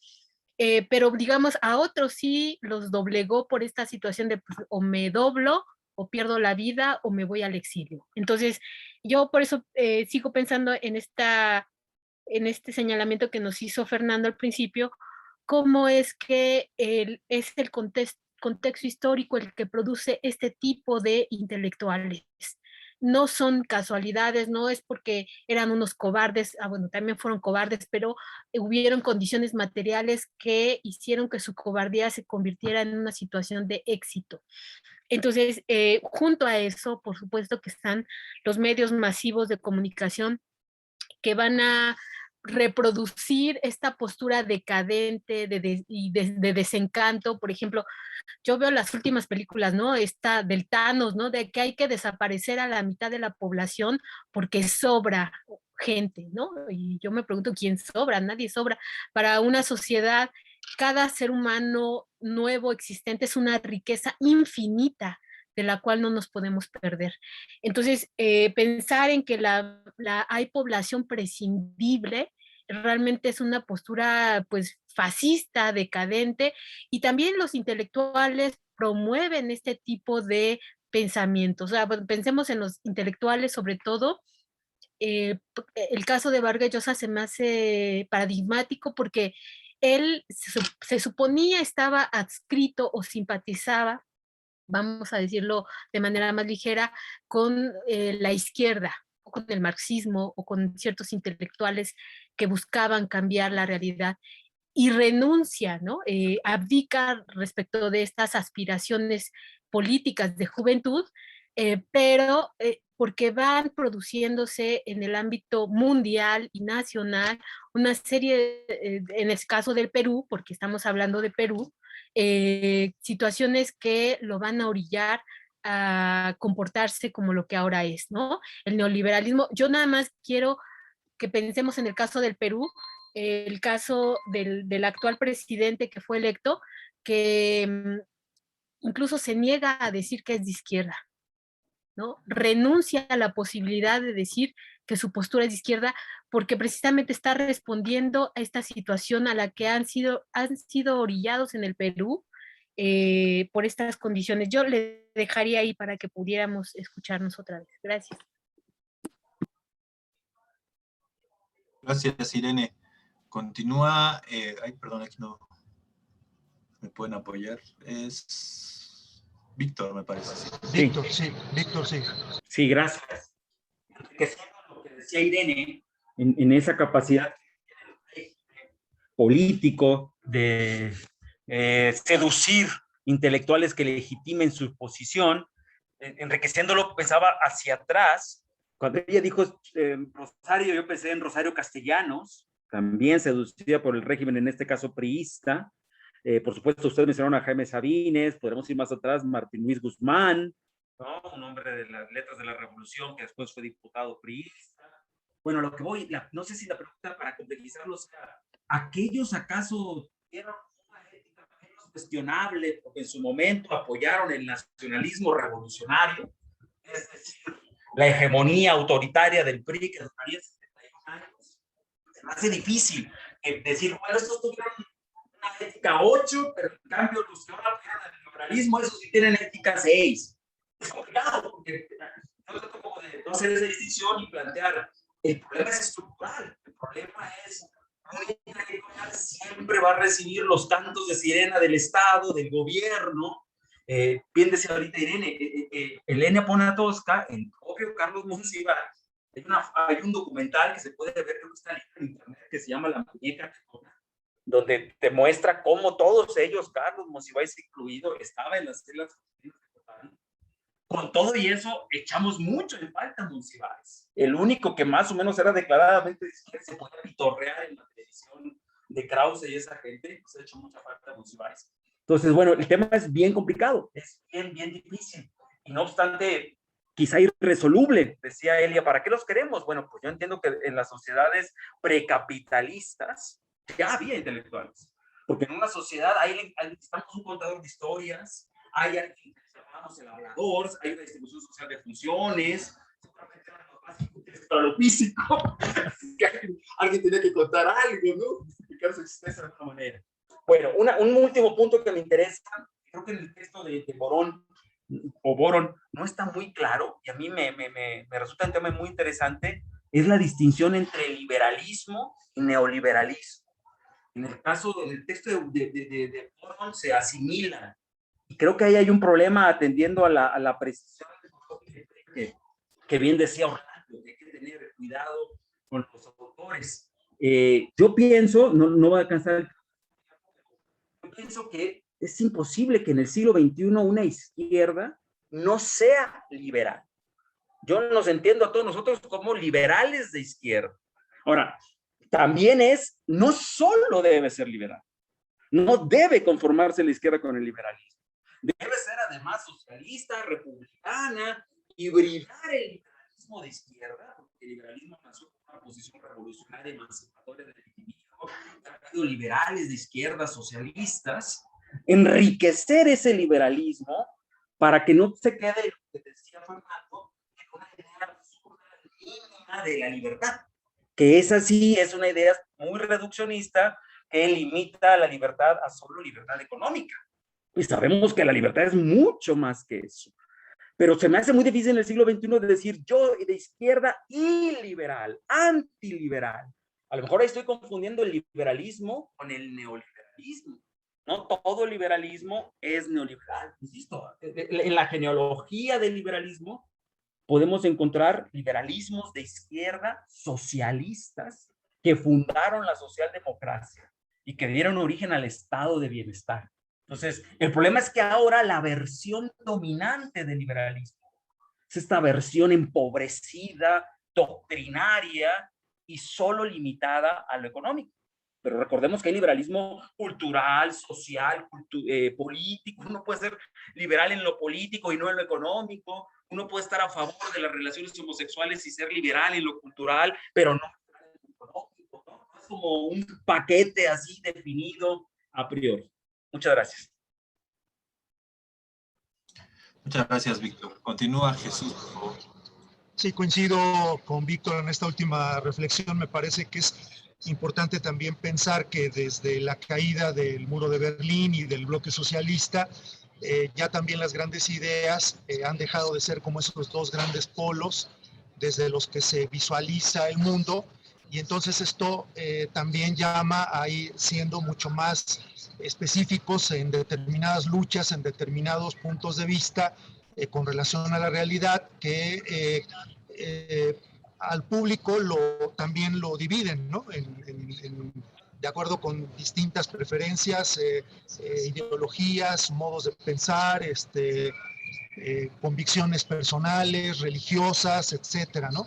Pero digamos, a otros sí los doblegó por esta situación de pues, o me doblo o pierdo la vida o me voy al exilio. Entonces, yo por eso sigo pensando en este señalamiento que nos hizo Fernando al principio, cómo es que es el contexto histórico el que produce este tipo de intelectuales. No son casualidades, no es porque eran unos cobardes, bueno, también fueron cobardes, pero hubieron condiciones materiales que hicieron que su cobardía se convirtiera en una situación de éxito. Entonces, junto a eso, por supuesto que están los medios masivos de comunicación que van a reproducir esta postura decadente de desencanto. Por ejemplo, yo veo las últimas películas, ¿no? Esta del Thanos, ¿no? De que hay que desaparecer a la mitad de la población porque sobra gente, ¿no? Y yo me pregunto, ¿quién sobra? Nadie sobra. Para una sociedad, cada ser humano nuevo existente es una riqueza infinita de la cual no nos podemos perder. Entonces, pensar en que hay población prescindible realmente es una postura pues fascista, decadente, y también los intelectuales promueven este tipo de pensamientos. O sea, pensemos en los intelectuales sobre todo. El caso de Vargas Llosa se me hace paradigmático porque él se suponía estaba adscrito o simpatizaba, vamos a decirlo de manera más ligera, con la izquierda, o con el marxismo, o con ciertos intelectuales que buscaban cambiar la realidad y renuncia, ¿no? Abdica respecto de estas aspiraciones políticas de juventud, pero porque van produciéndose en el ámbito mundial y nacional una serie, en el caso del Perú, porque estamos hablando de Perú, situaciones que lo van a orillar a comportarse como lo que ahora es, ¿no? El neoliberalismo. Yo nada más quiero que pensemos en el caso del Perú, el caso del actual presidente que fue electo, que incluso se niega a decir que es de izquierda, ¿no? Renuncia a la posibilidad de decir que su postura es de izquierda porque precisamente está respondiendo a esta situación a la que han sido orillados en el Perú por estas condiciones. Yo le dejaría ahí para que pudiéramos escucharnos otra vez. Gracias. Gracias, Irene. Continúa, ay, perdón, aquí no me pueden apoyar. Víctor, me parece. Sí. Víctor, sí. Sí, gracias. Enriqueciendo lo que decía Irene, en esa capacidad político de seducir intelectuales que legitimen su posición, enriqueciéndolo, pensaba hacia atrás. Cuando ella dijo Rosario, yo pensé en Rosario Castellanos, también seducida por el régimen, en este caso priista. Por supuesto, ustedes mencionaron a Jaime Sabines, podremos ir más atrás, Martín Luis Guzmán, ¿no? Un hombre de las letras de la Revolución, que después fue diputado priista. Bueno, lo que voy, no sé si la pregunta para complejizarlo sea, ¿aquellos acaso tuvieron una ética menos cuestionable porque en su momento apoyaron el nacionalismo revolucionario? Es decir, la hegemonía autoritaria del PRI que duraría 71 años. Se me hace difícil decir, bueno, estos tuvieron una ética 8, pero en cambio los que ahora apoyaron el liberalismo, esos sí tienen ética 6. Es complicado, porque no se trata como de no hacer esa distinción y plantear, el problema es estructural, el problema es siempre va a recibir los cantos de sirena del Estado, del gobierno. Bien decía ahorita Irene, Elena Poniatowska, el propio Carlos Monsiváis, hay un documental que se puede ver, creo que está en internet, que se llama La Muñeca, donde te muestra cómo todos ellos, Carlos Monsiváis incluido, estaba en las celdas. Con todo y eso, echamos mucho en falta a Monsiváis. El único que más o menos era declaradamente de izquierda, se podía pitorrear en la televisión de Krause y esa gente, pues ha hecho mucha falta a Monsiváis. Entonces, bueno, el tema es bien complicado, es bien difícil. Y no obstante, quizá irresoluble, decía Elia, ¿para qué los queremos? Bueno, pues yo entiendo que en las sociedades precapitalistas ya había intelectuales. Porque en una sociedad ahí estamos un contador de historias, hay alguien el hablador, hay una distribución social de funciones, seguramente eran los básicos para lo físico, alguien tenía que contar algo, ¿no? Justificar su existencia de alguna manera. Bueno, un último punto que me interesa, creo que en el texto de Boron no está muy claro, y a mí me resulta un tema muy interesante, es la distinción entre liberalismo y neoliberalismo. En el caso del texto de Boron se asimilan. Y creo que ahí hay un problema atendiendo a la precisión que bien decía Orlando, hay que tener cuidado con los autores. Yo pienso, no va a alcanzar, yo pienso que es imposible que en el siglo XXI una izquierda no sea liberal. Yo nos entiendo a todos nosotros como liberales de izquierda. Ahora, también no solo debe ser liberal, no debe conformarse la izquierda con el liberalismo. Debe ser además socialista, republicana, hibridar el liberalismo de izquierda, porque el liberalismo nació con una posición revolucionaria, emancipatoria del individuo, liberales de izquierda, socialistas, enriquecer ese liberalismo para que no se quede, lo que decía Fernando, en una idea absurda, mínima de la libertad, que esa sí es una idea muy reduccionista que limita la libertad a solo libertad económica. Y sabemos que la libertad es mucho más que eso. Pero se me hace muy difícil en el siglo XXI de decir yo de izquierda y liberal, antiliberal. A lo mejor ahí estoy confundiendo el liberalismo con el neoliberalismo. No todo liberalismo es neoliberal. Insisto, en la genealogía del liberalismo podemos encontrar liberalismos de izquierda socialistas que fundaron la socialdemocracia y que dieron origen al estado de bienestar. Entonces, el problema es que ahora la versión dominante del liberalismo es esta versión empobrecida, doctrinaria y solo limitada a lo económico. Pero recordemos que hay liberalismo cultural, social, político. Uno puede ser liberal en lo político y no en lo económico. Uno puede estar a favor de las relaciones homosexuales y ser liberal en lo cultural, pero no en lo económico, ¿no? Es como un paquete así definido a priori. Muchas gracias. Muchas gracias, Víctor. Continúa Jesús, por favor. Sí, coincido con Víctor en esta última reflexión. Me parece que es importante también pensar que desde la caída del muro de Berlín y del bloque socialista, ya también las grandes ideas han dejado de ser como esos dos grandes polos desde los que se visualiza el mundo, Y entonces esto también llama a ir siendo mucho más específicos en determinadas luchas, en determinados puntos de vista con relación a la realidad, que al público también lo dividen, ¿no? De acuerdo con distintas preferencias, ideologías, modos de pensar, convicciones personales, religiosas, etcétera, ¿no?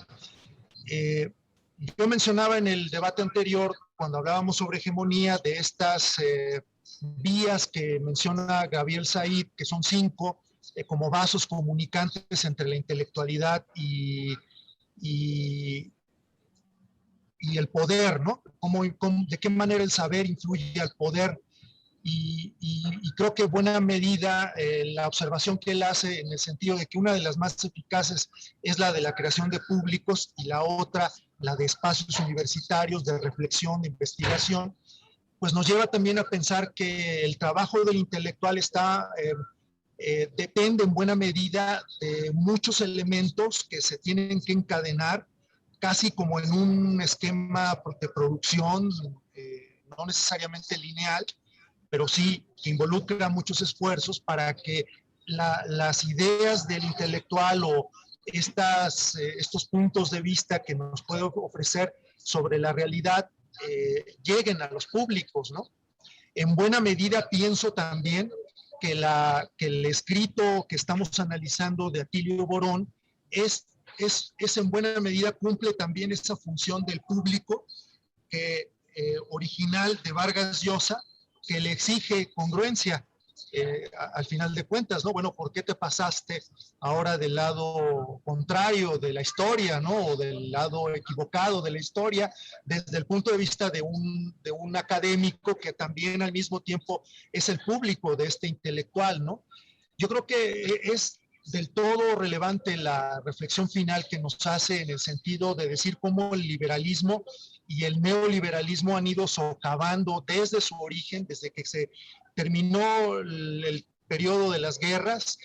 Yo mencionaba en el debate anterior, cuando hablábamos sobre hegemonía, de estas vías que menciona Gabriel Said, que son 5, como vasos comunicantes entre la intelectualidad y el poder, ¿no? ¿De qué manera el saber influye al poder? Y creo que en buena medida la observación que él hace en el sentido de que una de las más eficaces es la de la creación de públicos y la otra la de espacios universitarios, de reflexión, de investigación, pues nos lleva también a pensar que el trabajo del intelectual depende en buena medida de muchos elementos que se tienen que encadenar casi como en un esquema de producción, no necesariamente lineal, pero sí que involucra muchos esfuerzos para que las ideas del intelectual o estos puntos de vista que nos puede ofrecer sobre la realidad lleguen a los públicos, ¿no? En buena medida pienso también que el escrito que estamos analizando de Atilio Borón es en buena medida cumple también esa función del público original de Vargas Llosa, que le exige congruencia al final de cuentas, ¿no? Bueno, ¿por qué te pasaste ahora del lado contrario de la historia, ¿no? O del lado equivocado de la historia, desde el punto de vista de un académico que también al mismo tiempo es el público de este intelectual, ¿no? Yo creo que es del todo relevante la reflexión final que nos hace en el sentido de decir cómo el liberalismo y el neoliberalismo han ido socavando desde su origen, desde que se terminó el periodo de las guerras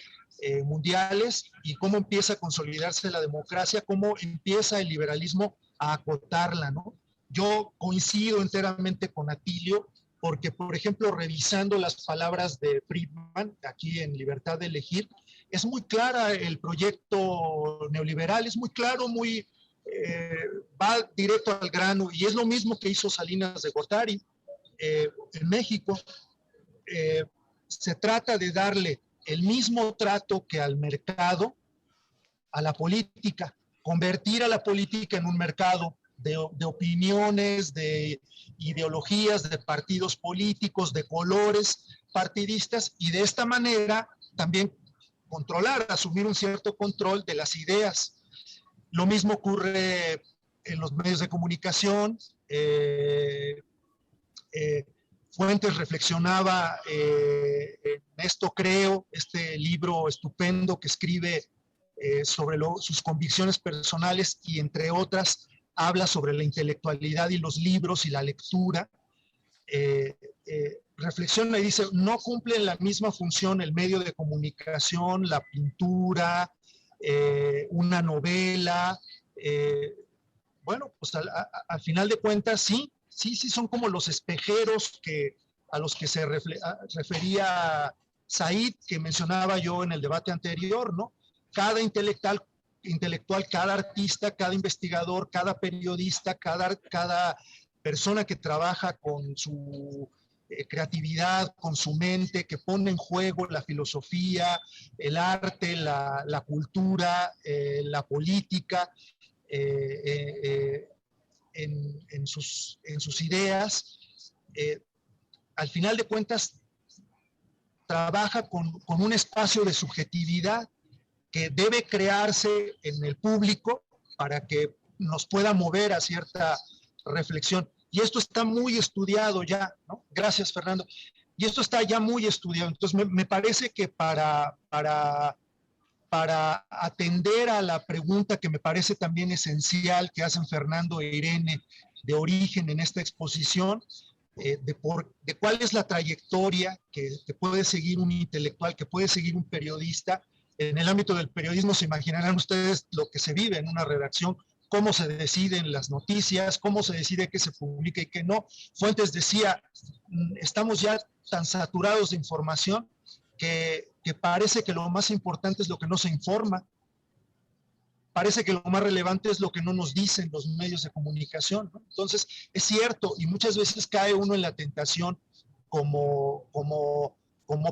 mundiales y cómo empieza a consolidarse la democracia, cómo empieza el liberalismo a acotarla, ¿no? Yo coincido enteramente con Atilio porque, por ejemplo, revisando las palabras de Friedman, aquí en Libertad de Elegir, es muy clara el proyecto neoliberal, es muy claro, va directo al grano, y es lo mismo que hizo Salinas de Gortari en México. Se trata de darle el mismo trato que al mercado, a la política, convertir a la política en un mercado de opiniones, de ideologías, de partidos políticos, de colores partidistas, y de esta manera también controlar, asumir un cierto control de las ideas. Lo mismo ocurre en los medios de comunicación. Fuentes reflexionaba en esto, creo, este libro estupendo que escribe sobre sus convicciones personales y entre otras habla sobre la intelectualidad y los libros y la lectura. Reflexiona y dice, no cumplen la misma función el medio de comunicación, la pintura, una novela. Bueno, pues al final de cuentas sí son como los espejeros a los que se refería Said, que mencionaba yo en el debate anterior, ¿no? Cada intelectual, cada artista, cada investigador, cada periodista, cada persona que trabaja con su creatividad, con su mente, que pone en juego la filosofía, el arte, la cultura, la política, en sus ideas, al final de cuentas trabaja con un espacio de subjetividad que debe crearse en el público para que nos pueda mover a cierta reflexión. Y esto está muy estudiado ya, ¿no? Gracias, Fernando. Y esto está ya muy estudiado. Entonces, me parece que para atender a la pregunta que me parece también esencial que hacen Fernando e Irene de origen en esta exposición, de cuál es la trayectoria que puede seguir un intelectual, que puede seguir un periodista. En el ámbito del periodismo se imaginarán ustedes lo que se vive en una redacción cómo se deciden las noticias, cómo se decide qué se publica y qué no. Fuentes decía, estamos ya tan saturados de información que parece que lo más importante es lo que no se informa. Parece que lo más relevante es lo que no nos dicen los medios de comunicación, ¿no? Entonces, es cierto, y muchas veces cae uno en la tentación como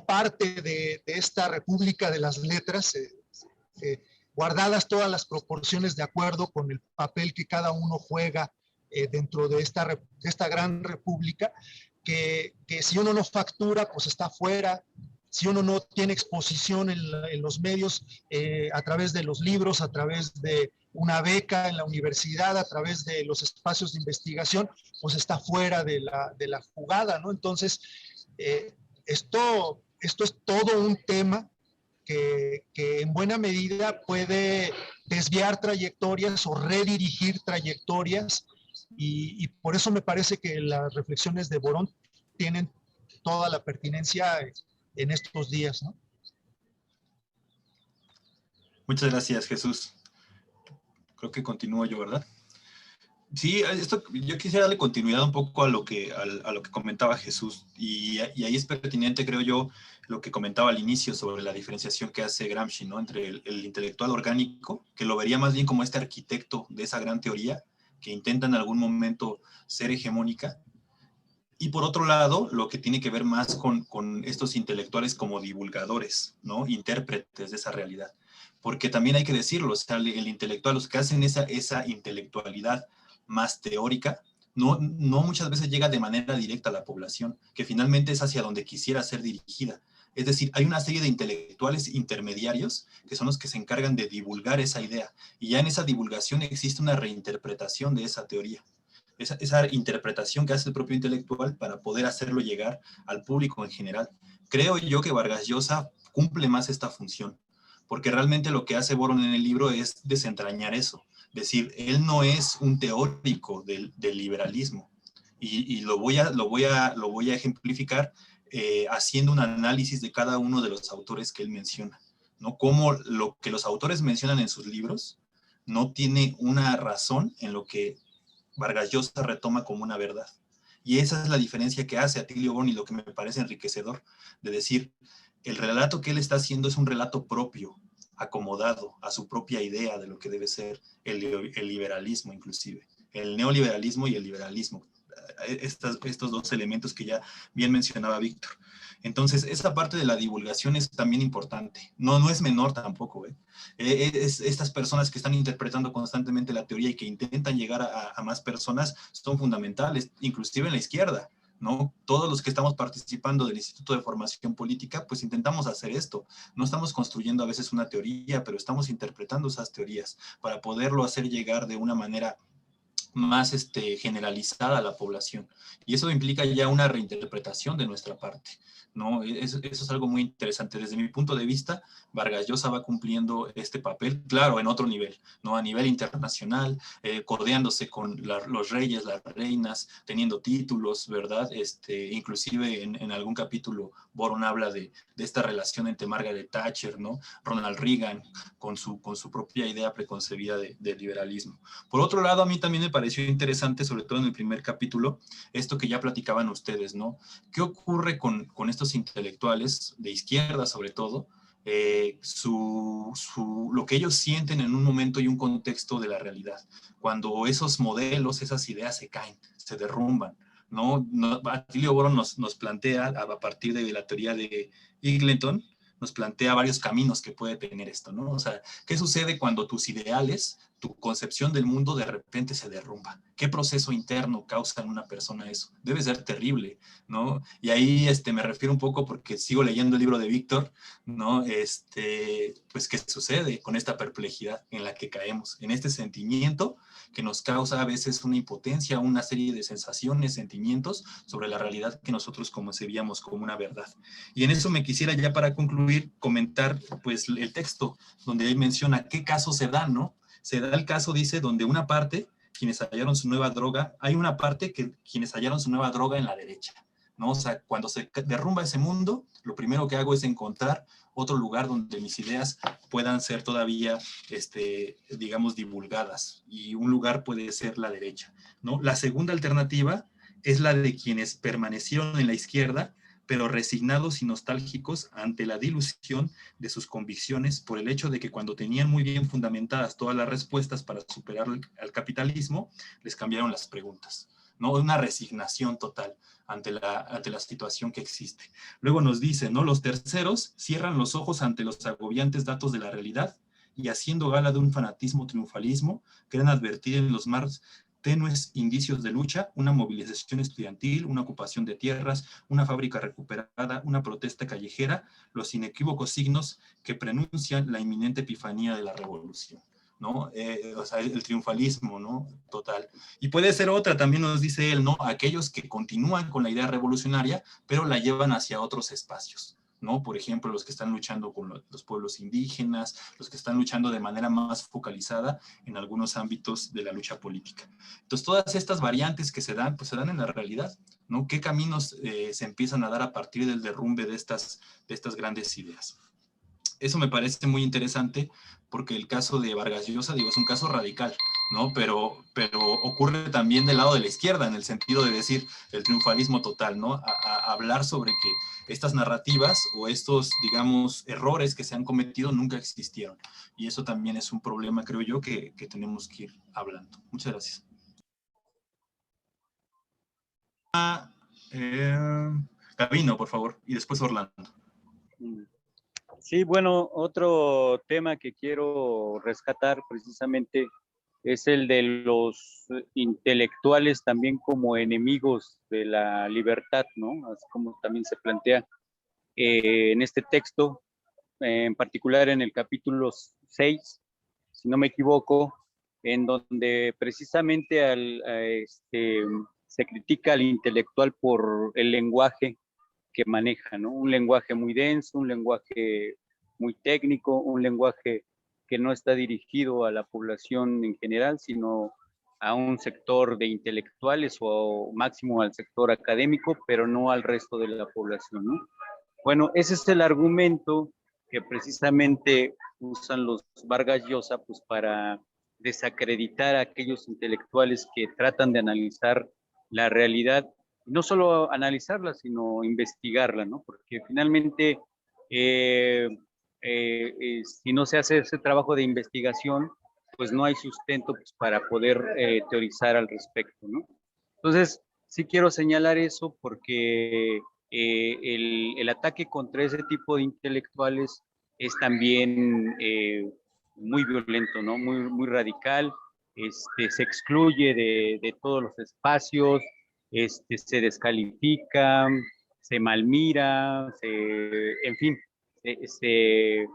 parte de esta república de las letras, guardadas todas las proporciones de acuerdo con el papel que cada uno juega dentro de esta gran república, que si uno no factura, pues está fuera. Si uno no tiene exposición en los medios, a través de los libros, a través de una beca en la universidad, a través de los espacios de investigación, pues está fuera de la jugada, ¿no? Entonces, esto es todo un tema que en buena medida puede desviar trayectorias o redirigir trayectorias, y por eso me parece que las reflexiones de Borón tienen toda la pertinencia en estos días, ¿no? Muchas gracias, Jesús. Creo que continúo yo, ¿verdad? Sí, yo quisiera darle continuidad un poco a lo que comentaba Jesús, y ahí es pertinente, creo yo, lo que comentaba al inicio sobre la diferenciación que hace Gramsci, ¿no? Entre el intelectual orgánico, que lo vería más bien como este arquitecto de esa gran teoría, que intenta en algún momento ser hegemónica, y por otro lado, lo que tiene que ver más con estos intelectuales como divulgadores, ¿no? Intérpretes de esa realidad. Porque también hay que decirlo, o sea, el intelectual, los que hacen esa intelectualidad más teórica, no muchas veces llega de manera directa a la población, que finalmente es hacia donde quisiera ser dirigida. Es decir, hay una serie de intelectuales intermediarios que son los que se encargan de divulgar esa idea, y ya en esa divulgación existe una reinterpretación de esa teoría. Esa interpretación que hace el propio intelectual para poder hacerlo llegar al público en general. Creo yo que Vargas Llosa cumple más esta función, porque realmente lo que hace Borón en el libro es desentrañar eso. Es decir, él no es un teórico del liberalismo, y lo voy a ejemplificar haciendo un análisis de cada uno de los autores que él menciona, ¿no? Cómo lo que los autores mencionan en sus libros no tiene una razón en lo que Vargas Llosa retoma como una verdad. Y esa es la diferencia que hace Atilio Borón, y lo que me parece enriquecedor, de decir, el relato que él está haciendo es un relato propio, acomodado a su propia idea de lo que debe ser el liberalismo, inclusive. El neoliberalismo y el liberalismo. Estos dos elementos que ya bien mencionaba Víctor. Entonces, esa parte de la divulgación es también importante. No es menor tampoco, ¿eh? Estas personas que están interpretando constantemente la teoría y que intentan llegar a más personas son fundamentales, inclusive en la izquierda, ¿no? Todos los que estamos participando del Instituto de Formación Política, pues intentamos hacer esto. No estamos construyendo a veces una teoría, pero estamos interpretando esas teorías para poderlo hacer llegar de una manera más generalizada a la población. Y eso implica ya una reinterpretación de nuestra parte, ¿no? Eso es algo muy interesante. Desde mi punto de vista, Vargas Llosa va cumpliendo este papel, claro, en otro nivel, ¿no? A nivel internacional, codeándose con los reyes, las reinas, teniendo títulos, ¿verdad? Inclusive en algún capítulo Borón habla de esta relación entre Margaret Thatcher, ¿no? Ronald Reagan, con su propia idea preconcebida de liberalismo. Por otro lado, a mí también me pareció interesante, sobre todo en el primer capítulo, esto que ya platicaban ustedes, ¿no? ¿Qué ocurre con estos intelectuales de izquierda, sobre todo? Lo que ellos sienten en un momento y un contexto de la realidad, cuando esos modelos, esas ideas se caen, se derrumban, ¿no? Atilio Borón nos plantea, a partir de la teoría de Eagleton, nos plantea varios caminos que puede tener esto, ¿no? O sea, ¿qué sucede cuando tus ideales, tu concepción del mundo de repente se derrumba? ¿Qué proceso interno causa en una persona eso? Debe ser terrible, ¿no? Y ahí me refiero un poco, porque sigo leyendo el libro de Víctor, ¿no? Pues, ¿qué sucede con esta perplejidad en la que caemos? En este sentimiento que nos causa a veces una impotencia, una serie de sensaciones, sentimientos sobre la realidad que nosotros concebíamos como una verdad. Y en eso me quisiera, ya para concluir, comentar pues el texto donde él menciona qué casos se dan, ¿no? Se da el caso, dice, donde una parte, quienes hallaron su nueva droga, hay una parte que quienes hallaron su nueva droga en la derecha, ¿no? O sea, cuando se derrumba ese mundo, lo primero que hago es encontrar otro lugar donde mis ideas puedan ser todavía, digamos, divulgadas. Y un lugar puede ser la derecha, ¿no? La segunda alternativa es la de quienes permanecieron en la izquierda, pero resignados y nostálgicos ante la dilución de sus convicciones por el hecho de que cuando tenían muy bien fundamentadas todas las respuestas para superar al capitalismo, les cambiaron las preguntas, ¿no? Una resignación total ante la situación que existe. Luego nos dice, ¿no? Los terceros cierran los ojos ante los agobiantes datos de la realidad y haciendo gala de un fanatismo triunfalismo, creen advertir en los más tenues indicios de lucha, una movilización estudiantil, una ocupación de tierras, una fábrica recuperada, una protesta callejera, los inequívocos signos que prenuncian la inminente epifanía de la revolución, ¿no? O sea, el triunfalismo, ¿no? Total. Y puede ser otra, también nos dice él, ¿no? Aquellos que continúan con la idea revolucionaria, pero la llevan hacia otros espacios, ¿no? Por ejemplo, los que están luchando con los pueblos indígenas, los que están luchando de manera más focalizada en algunos ámbitos de la lucha política. Entonces, todas estas variantes que se dan, pues se dan en la realidad, ¿no? ¿Qué caminos se empiezan a dar a partir del derrumbe de estas grandes ideas? Eso me parece muy interesante porque el caso de Vargas Llosa, digo, es un caso radical, ¿no? Pero ocurre también del lado de la izquierda, en el sentido de decir el triunfalismo total, ¿no? A hablar sobre que estas narrativas o estos, digamos, errores que se han cometido nunca existieron. Y eso también es un problema, creo yo, que tenemos que ir hablando. Muchas gracias. Gabino, por favor, y después Orlando. Sí, bueno, otro tema que quiero rescatar precisamente es el de los intelectuales también como enemigos de la libertad, ¿no? Así como también se plantea en este texto, en particular en el capítulo 6, si no me equivoco, en donde precisamente se critica al intelectual por el lenguaje que maneja, ¿no? Un lenguaje muy denso, un lenguaje muy técnico, un lenguaje que no está dirigido a la población en general, sino a un sector de intelectuales o máximo al sector académico, pero no al resto de la población, ¿no? Bueno, ese es el argumento que precisamente usan los Vargas Llosa pues, para desacreditar a aquellos intelectuales que tratan de analizar la realidad, no solo analizarla, sino investigarla, ¿no? Porque finalmente, si no se hace ese trabajo de investigación, pues no hay sustento pues, para poder teorizar al respecto, ¿no? Entonces, sí quiero señalar eso porque el ataque contra ese tipo de intelectuales es también muy violento, ¿no? Muy radical. Se excluye de todos los espacios, se descalifica, se malmira, en fin, se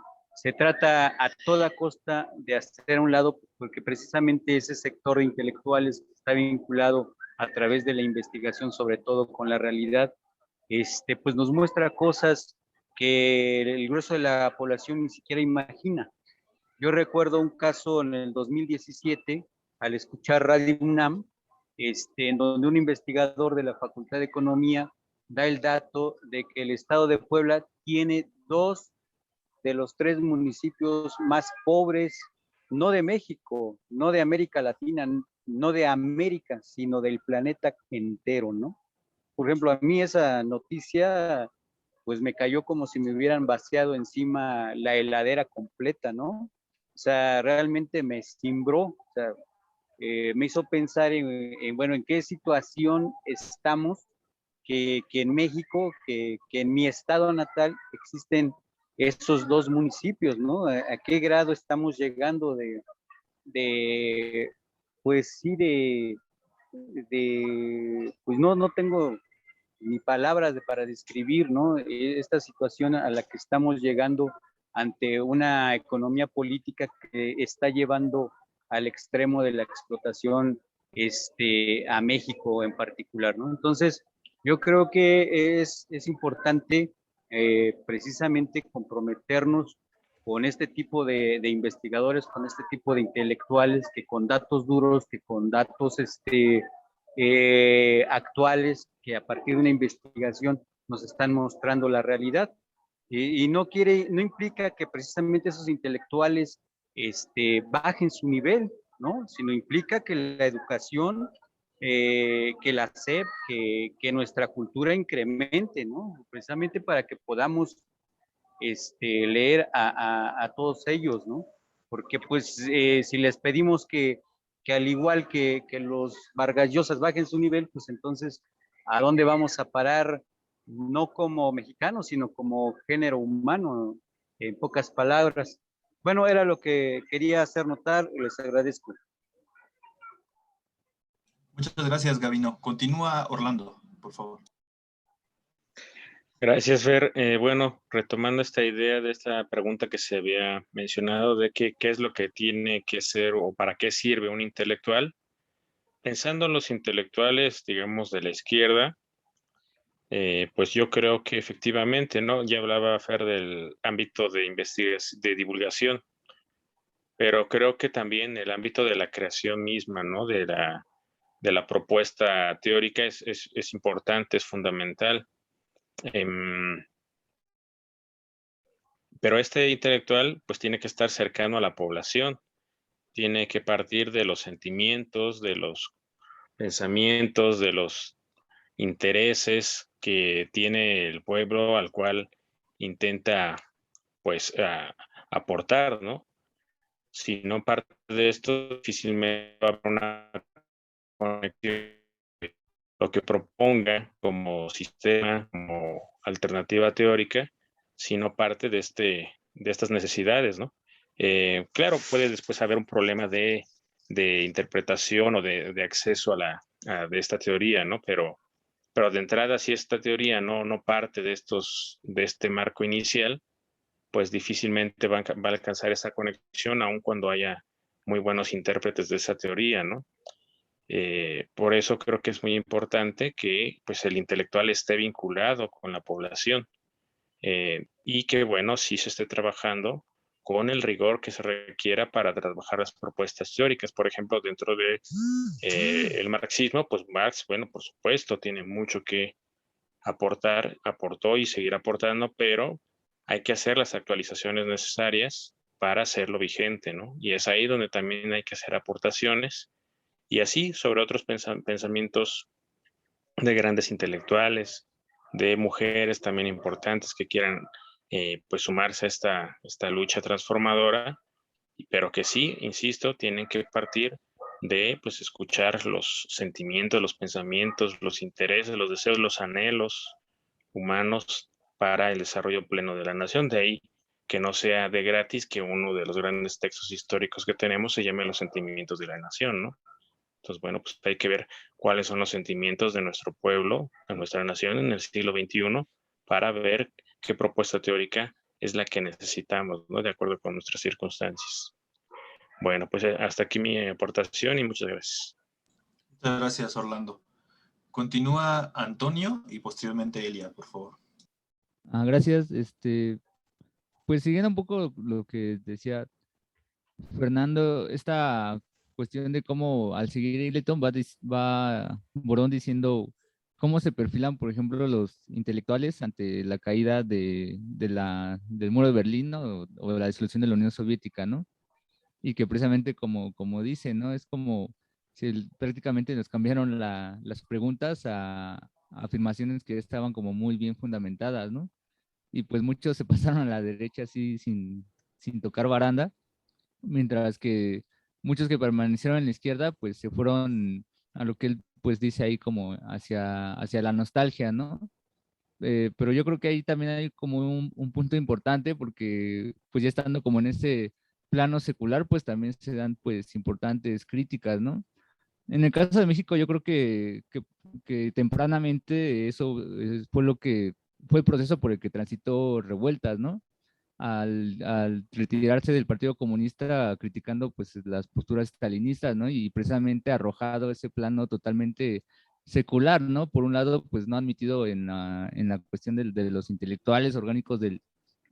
trata a toda costa de hacer a un lado, porque precisamente ese sector de intelectuales está vinculado a través de la investigación, sobre todo con la realidad, pues nos muestra cosas que el grueso de la población ni siquiera imagina. Yo recuerdo un caso en el 2017, al escuchar Radio UNAM, en donde un investigador de la Facultad de Economía da el dato de que el estado de Puebla tiene 2 de los 3 municipios más pobres, no de México, no de América Latina, no de América, sino del planeta entero, ¿no? Por ejemplo, a mí esa noticia, pues me cayó como si me hubieran vaciado encima la heladera completa, ¿no? O sea, realmente me cimbró, o sea, me hizo pensar bueno, en qué situación estamos, que en México, que en mi estado natal existen esos 2 municipios, ¿no? ¿A qué grado estamos llegando pues sí, pues no tengo ni palabras para describir, ¿no? Esta situación a la que estamos llegando ante una economía política que está llevando al extremo de la explotación a México en particular, ¿no? Entonces, yo creo que es importante precisamente comprometernos con este tipo de investigadores, con este tipo de intelectuales que con datos duros, que con datos actuales que a partir de una investigación nos están mostrando la realidad. Y no implica que precisamente esos intelectuales bajen su nivel, ¿no? Sino implica que la educación, que la SEP, que nuestra cultura incremente, ¿no? Precisamente para que podamos leer a todos ellos, ¿no? Porque pues si les pedimos que al igual que los Vargas Llosas bajen su nivel, pues entonces, ¿a dónde vamos a parar? No como mexicanos, sino como género humano, en pocas palabras. Bueno, era lo que quería hacer notar, les agradezco. Muchas gracias, Gabino. Continúa, Orlando, por favor. Gracias, Fer. Bueno, retomando esta idea de esta pregunta que se había mencionado de qué es lo que tiene que ser o para qué sirve un intelectual, pensando en los intelectuales, digamos, de la izquierda, pues yo creo que efectivamente, ¿no? Ya hablaba Fer del ámbito de investigación, de divulgación, pero creo que también el ámbito de la creación misma, ¿no? De la propuesta teórica es importante, es fundamental. Pero este intelectual pues tiene que estar cercano a la población, tiene que partir de los sentimientos, de los pensamientos, de los intereses que tiene el pueblo al cual intenta pues aportar, ¿no? Si no parte de esto, difícilmente va a haber una conexión. Lo que proponga como sistema, como alternativa teórica, si no parte de estas necesidades, ¿no? Claro, puede después haber un problema de interpretación o de acceso de esta teoría, ¿no? Pero de entrada, si esta teoría no parte de este marco inicial, pues difícilmente va a alcanzar esa conexión, aun cuando haya muy buenos intérpretes de esa teoría, ¿no? Por eso creo que es muy importante que pues, el intelectual esté vinculado con la población y que, bueno, sí se esté trabajando con el rigor que se requiera para trabajar las propuestas teóricas. Por ejemplo, dentro de el marxismo, pues Marx, bueno, por supuesto, tiene mucho que aportar, aportó y seguir aportando, pero hay que hacer las actualizaciones necesarias para hacerlo vigente, ¿no? Y es ahí donde también hay que hacer aportaciones y así sobre otros pensamientos de grandes intelectuales, de mujeres también importantes que quieran pues sumarse a esta lucha transformadora, pero que sí, insisto, tienen que partir de pues escuchar los sentimientos, los pensamientos, los intereses, los deseos, los anhelos humanos para el desarrollo pleno de la nación. De ahí que no sea de gratis que uno de los grandes textos históricos que tenemos se llame Los sentimientos de la nación, ¿no? Entonces, bueno, pues hay que ver cuáles son los sentimientos de nuestro pueblo, de nuestra nación en el siglo XXI, para ver qué propuesta teórica es la que necesitamos, ¿no? De acuerdo con nuestras circunstancias. Bueno, pues hasta aquí mi aportación y muchas gracias. Muchas gracias, Orlando. Continúa Antonio y posteriormente Elia, por favor. Gracias. Pues siguiendo un poco lo que decía Fernando, esta cuestión de cómo al seguir Eagleton va Borón diciendo cómo se perfilan, por ejemplo, los intelectuales ante la caída del muro de Berlín, ¿no? O la disolución de la Unión Soviética, ¿no? Y que precisamente como dice, ¿no? Es como si prácticamente nos cambiaron las preguntas a afirmaciones que estaban como muy bien fundamentadas, ¿no? Y pues muchos se pasaron a la derecha así sin tocar baranda, mientras que muchos que permanecieron en la izquierda, pues se fueron a lo que él pues dice ahí como hacia la nostalgia, ¿no? Pero yo creo que ahí también hay como un punto importante porque pues ya estando como en ese plano secular, pues también se dan pues importantes críticas, ¿no? En el caso de México, yo creo que tempranamente eso fue lo que fue el proceso por el que transitó Revueltas, ¿no? Al retirarse del Partido Comunista criticando pues las posturas stalinistas, ¿no? Y precisamente arrojado ese plano totalmente secular, ¿no? Por un lado, pues no admitido en la cuestión de los intelectuales orgánicos del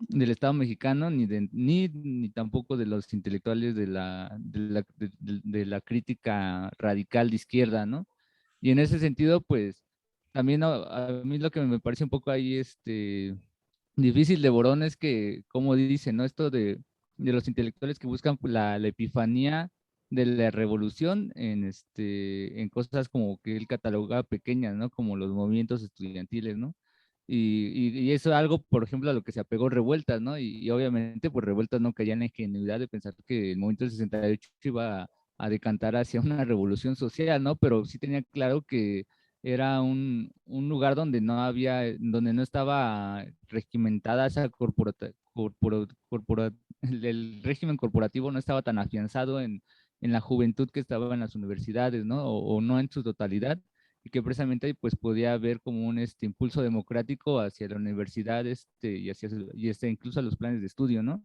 Estado mexicano, ni tampoco de los intelectuales de la crítica radical de izquierda, ¿no? Y en ese sentido, pues también a mí lo que me parece un poco ahí difícil de Borón es que, como dice, ¿no? Esto de los intelectuales que buscan la epifanía de la revolución en cosas como que él cataloga pequeñas, ¿no? Como los movimientos estudiantiles, ¿no? Y eso es algo, por ejemplo, a lo que se apegó Revueltas, ¿no? Y obviamente, pues Revueltas no caía en la ingenuidad de pensar que el movimiento del 68 iba a decantar hacia una revolución social, ¿no? Pero sí tenía claro que era un lugar donde no había, donde no estaba regimentada esa el régimen corporativo no estaba tan afianzado en la juventud que estaba en las universidades, ¿no? O no en su totalidad, y que precisamente pues podía haber como un impulso democrático hacia la universidad incluso a los planes de estudio, ¿no?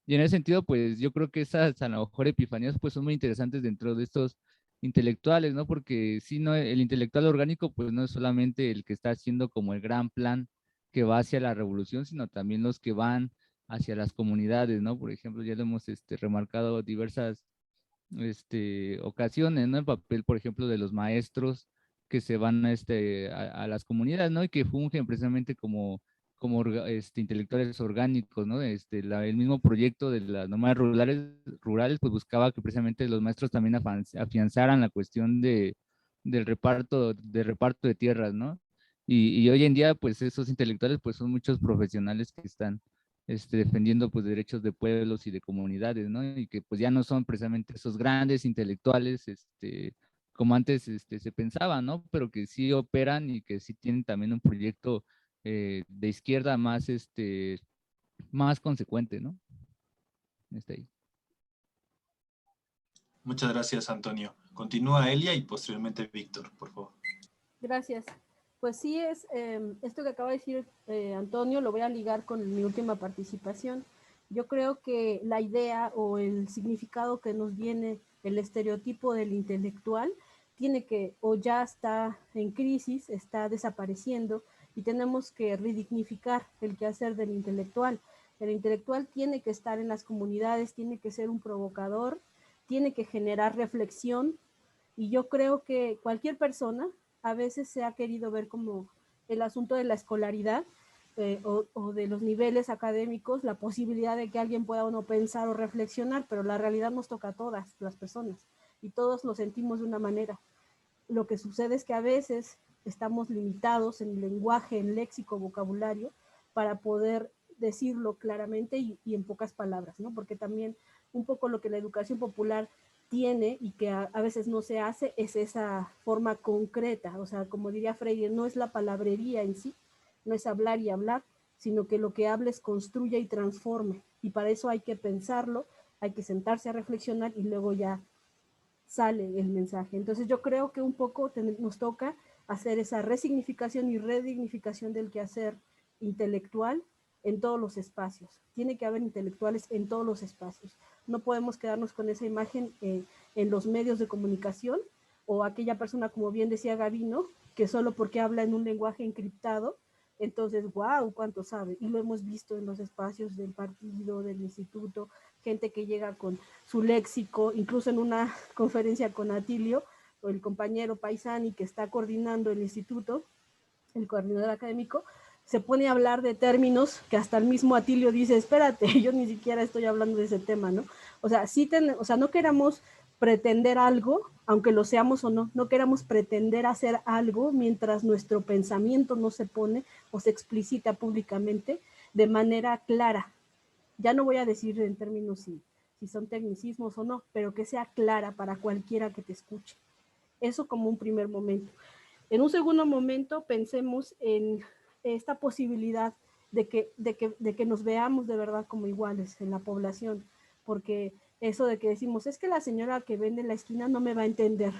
Y en ese sentido, pues yo creo que esas a lo mejor epifanías pues son muy interesantes dentro de estos intelectuales, ¿no? Porque si no, el intelectual orgánico pues no es solamente el que está haciendo como el gran plan que va hacia la revolución, sino también los que van hacia las comunidades, ¿no? Por ejemplo, ya lo hemos remarcado diversas ocasiones, ¿no? El papel, por ejemplo, de los maestros que se van a las comunidades, ¿no? Y que fungen precisamente como intelectuales orgánicos, ¿no? El mismo proyecto de las normas rurales, pues buscaba que precisamente los maestros también afianzaran la cuestión del reparto de tierras, ¿no? Y hoy en día, pues esos intelectuales, pues son muchos profesionales que están defendiendo pues derechos de pueblos y de comunidades, ¿no? Y que pues ya no son precisamente esos grandes intelectuales, como antes se pensaba, ¿no? Pero que sí operan y que sí tienen también un proyecto de izquierda más consecuente, ¿no? Está ahí. Muchas gracias, Antonio. Continúa Elia y posteriormente Víctor, por favor. Gracias. Pues sí, esto que acaba de decir Antonio, lo voy a ligar con mi última participación. Yo creo que la idea o el significado que nos viene el estereotipo del intelectual tiene que, o ya está en crisis, está desapareciendo, y tenemos que redignificar el quehacer del intelectual. El intelectual tiene que estar en las comunidades, tiene que ser un provocador, tiene que generar reflexión, y yo creo que cualquier persona a veces se ha querido ver como el asunto de la escolaridad o de los niveles académicos, la posibilidad de que alguien pueda o no pensar o reflexionar, pero la realidad nos toca a todas las personas y todos lo sentimos de una manera. Lo que sucede es que a veces estamos limitados en lenguaje, en léxico, vocabulario, para poder decirlo claramente y en pocas palabras, ¿no? Porque también un poco lo que la educación popular tiene y que a veces no se hace es esa forma concreta, o sea, como diría Freire, no es la palabrería en sí, no es hablar y hablar, sino que lo que hables construya y transforme, y para eso hay que pensarlo, hay que sentarse a reflexionar y luego ya sale el mensaje. Entonces yo creo que un poco nos toca hacer esa resignificación y redignificación del quehacer intelectual en todos los espacios. Tiene que haber intelectuales en todos los espacios. No podemos quedarnos con esa imagen en los medios de comunicación o aquella persona, como bien decía Gavino, que solo porque habla en un lenguaje encriptado, entonces, wow, cuánto sabe. Y lo hemos visto en los espacios del partido, del instituto, gente que llega con su léxico, incluso en una conferencia con Atilio, o el compañero Paisani que está coordinando el instituto, el coordinador académico, se pone a hablar de términos que hasta el mismo Atilio dice, espérate, yo ni siquiera estoy hablando de ese tema, ¿no? O sea, no queramos pretender algo, aunque lo seamos o no, no queramos pretender hacer algo mientras nuestro pensamiento no se pone o se explicita públicamente de manera clara. Ya no voy a decir en términos si son tecnicismos o no, pero que sea clara para cualquiera que te escuche. Eso como un primer momento. En un segundo momento pensemos en esta posibilidad de que nos veamos de verdad como iguales en la población, porque eso de que decimos, es que la señora que vende en la esquina no me va a entender,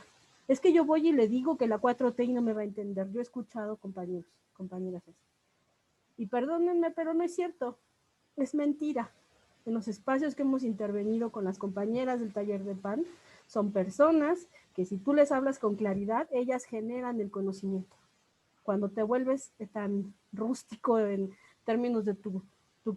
es que yo voy y le digo que la 4T y no me va a entender. Yo he escuchado compañeros, compañeras así. Y perdónenme, pero no es cierto, es mentira. En los espacios que hemos intervenido con las compañeras del taller de PAN, son personas que si tú les hablas con claridad, ellas generan el conocimiento. Cuando te vuelves tan rústico en términos de tu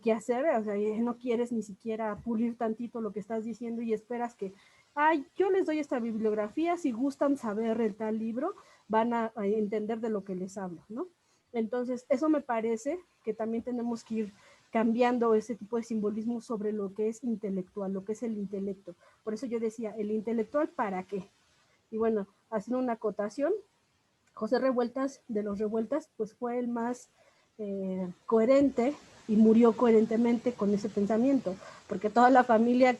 quehacer, o sea, no quieres ni siquiera pulir tantito lo que estás diciendo y esperas que, ay, yo les doy esta bibliografía, si gustan saber el tal libro, van a entender de lo que les hablo, ¿no? Entonces, eso me parece que también tenemos que ir cambiando ese tipo de simbolismo sobre lo que es intelectual, lo que es el intelecto. Por eso yo decía, ¿el intelectual para qué? Y bueno, haciendo una acotación, José Revueltas, de los Revueltas, pues fue el más coherente y murió coherentemente con ese pensamiento, porque toda la familia,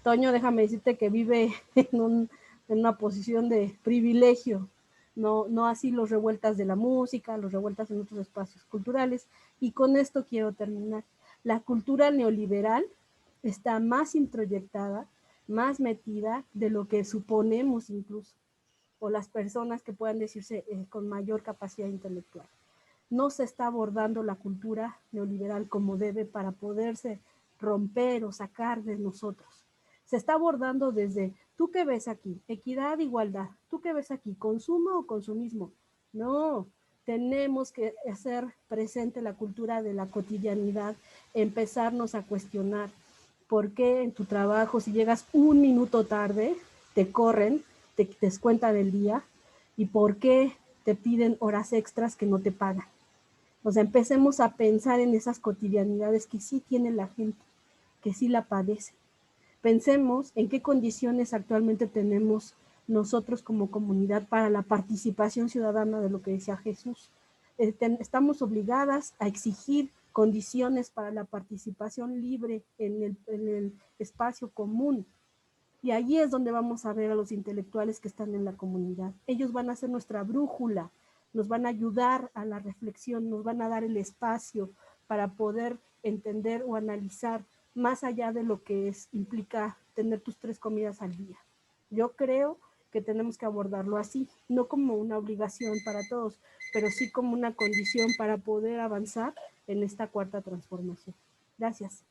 Toño, déjame decirte que vive en una posición de privilegio, no así los Revueltas de la música, los Revueltas en otros espacios culturales. Y con esto quiero terminar. La cultura neoliberal está más introyectada, más metida de lo que suponemos incluso, o las personas que puedan decirse con mayor capacidad intelectual. No se está abordando la cultura neoliberal como debe para poderse romper o sacar de nosotros. Se está abordando desde, ¿tú qué ves aquí? Equidad, igualdad. ¿Tú qué ves aquí? ¿Consumo o consumismo? No, tenemos que hacer presente la cultura de la cotidianidad, empezarnos a cuestionar por qué en tu trabajo, si llegas un minuto tarde, te corren, te descuentan el día, y por qué te piden horas extras que no te pagan. O sea, empecemos a pensar en esas cotidianidades que sí tiene la gente, que sí la padece. Pensemos en qué condiciones actualmente tenemos nosotros como comunidad para la participación ciudadana de lo que decía Jesús. Estamos obligadas a exigir condiciones para la participación libre en el espacio común. Y allí es donde vamos a ver a los intelectuales que están en la comunidad. Ellos van a ser nuestra brújula, nos van a ayudar a la reflexión, nos van a dar el espacio para poder entender o analizar más allá de lo que implica tener tus 3 comidas al día. Yo creo que tenemos que abordarlo así, no como una obligación para todos, pero sí como una condición para poder avanzar en esta 4ª transformación. Gracias.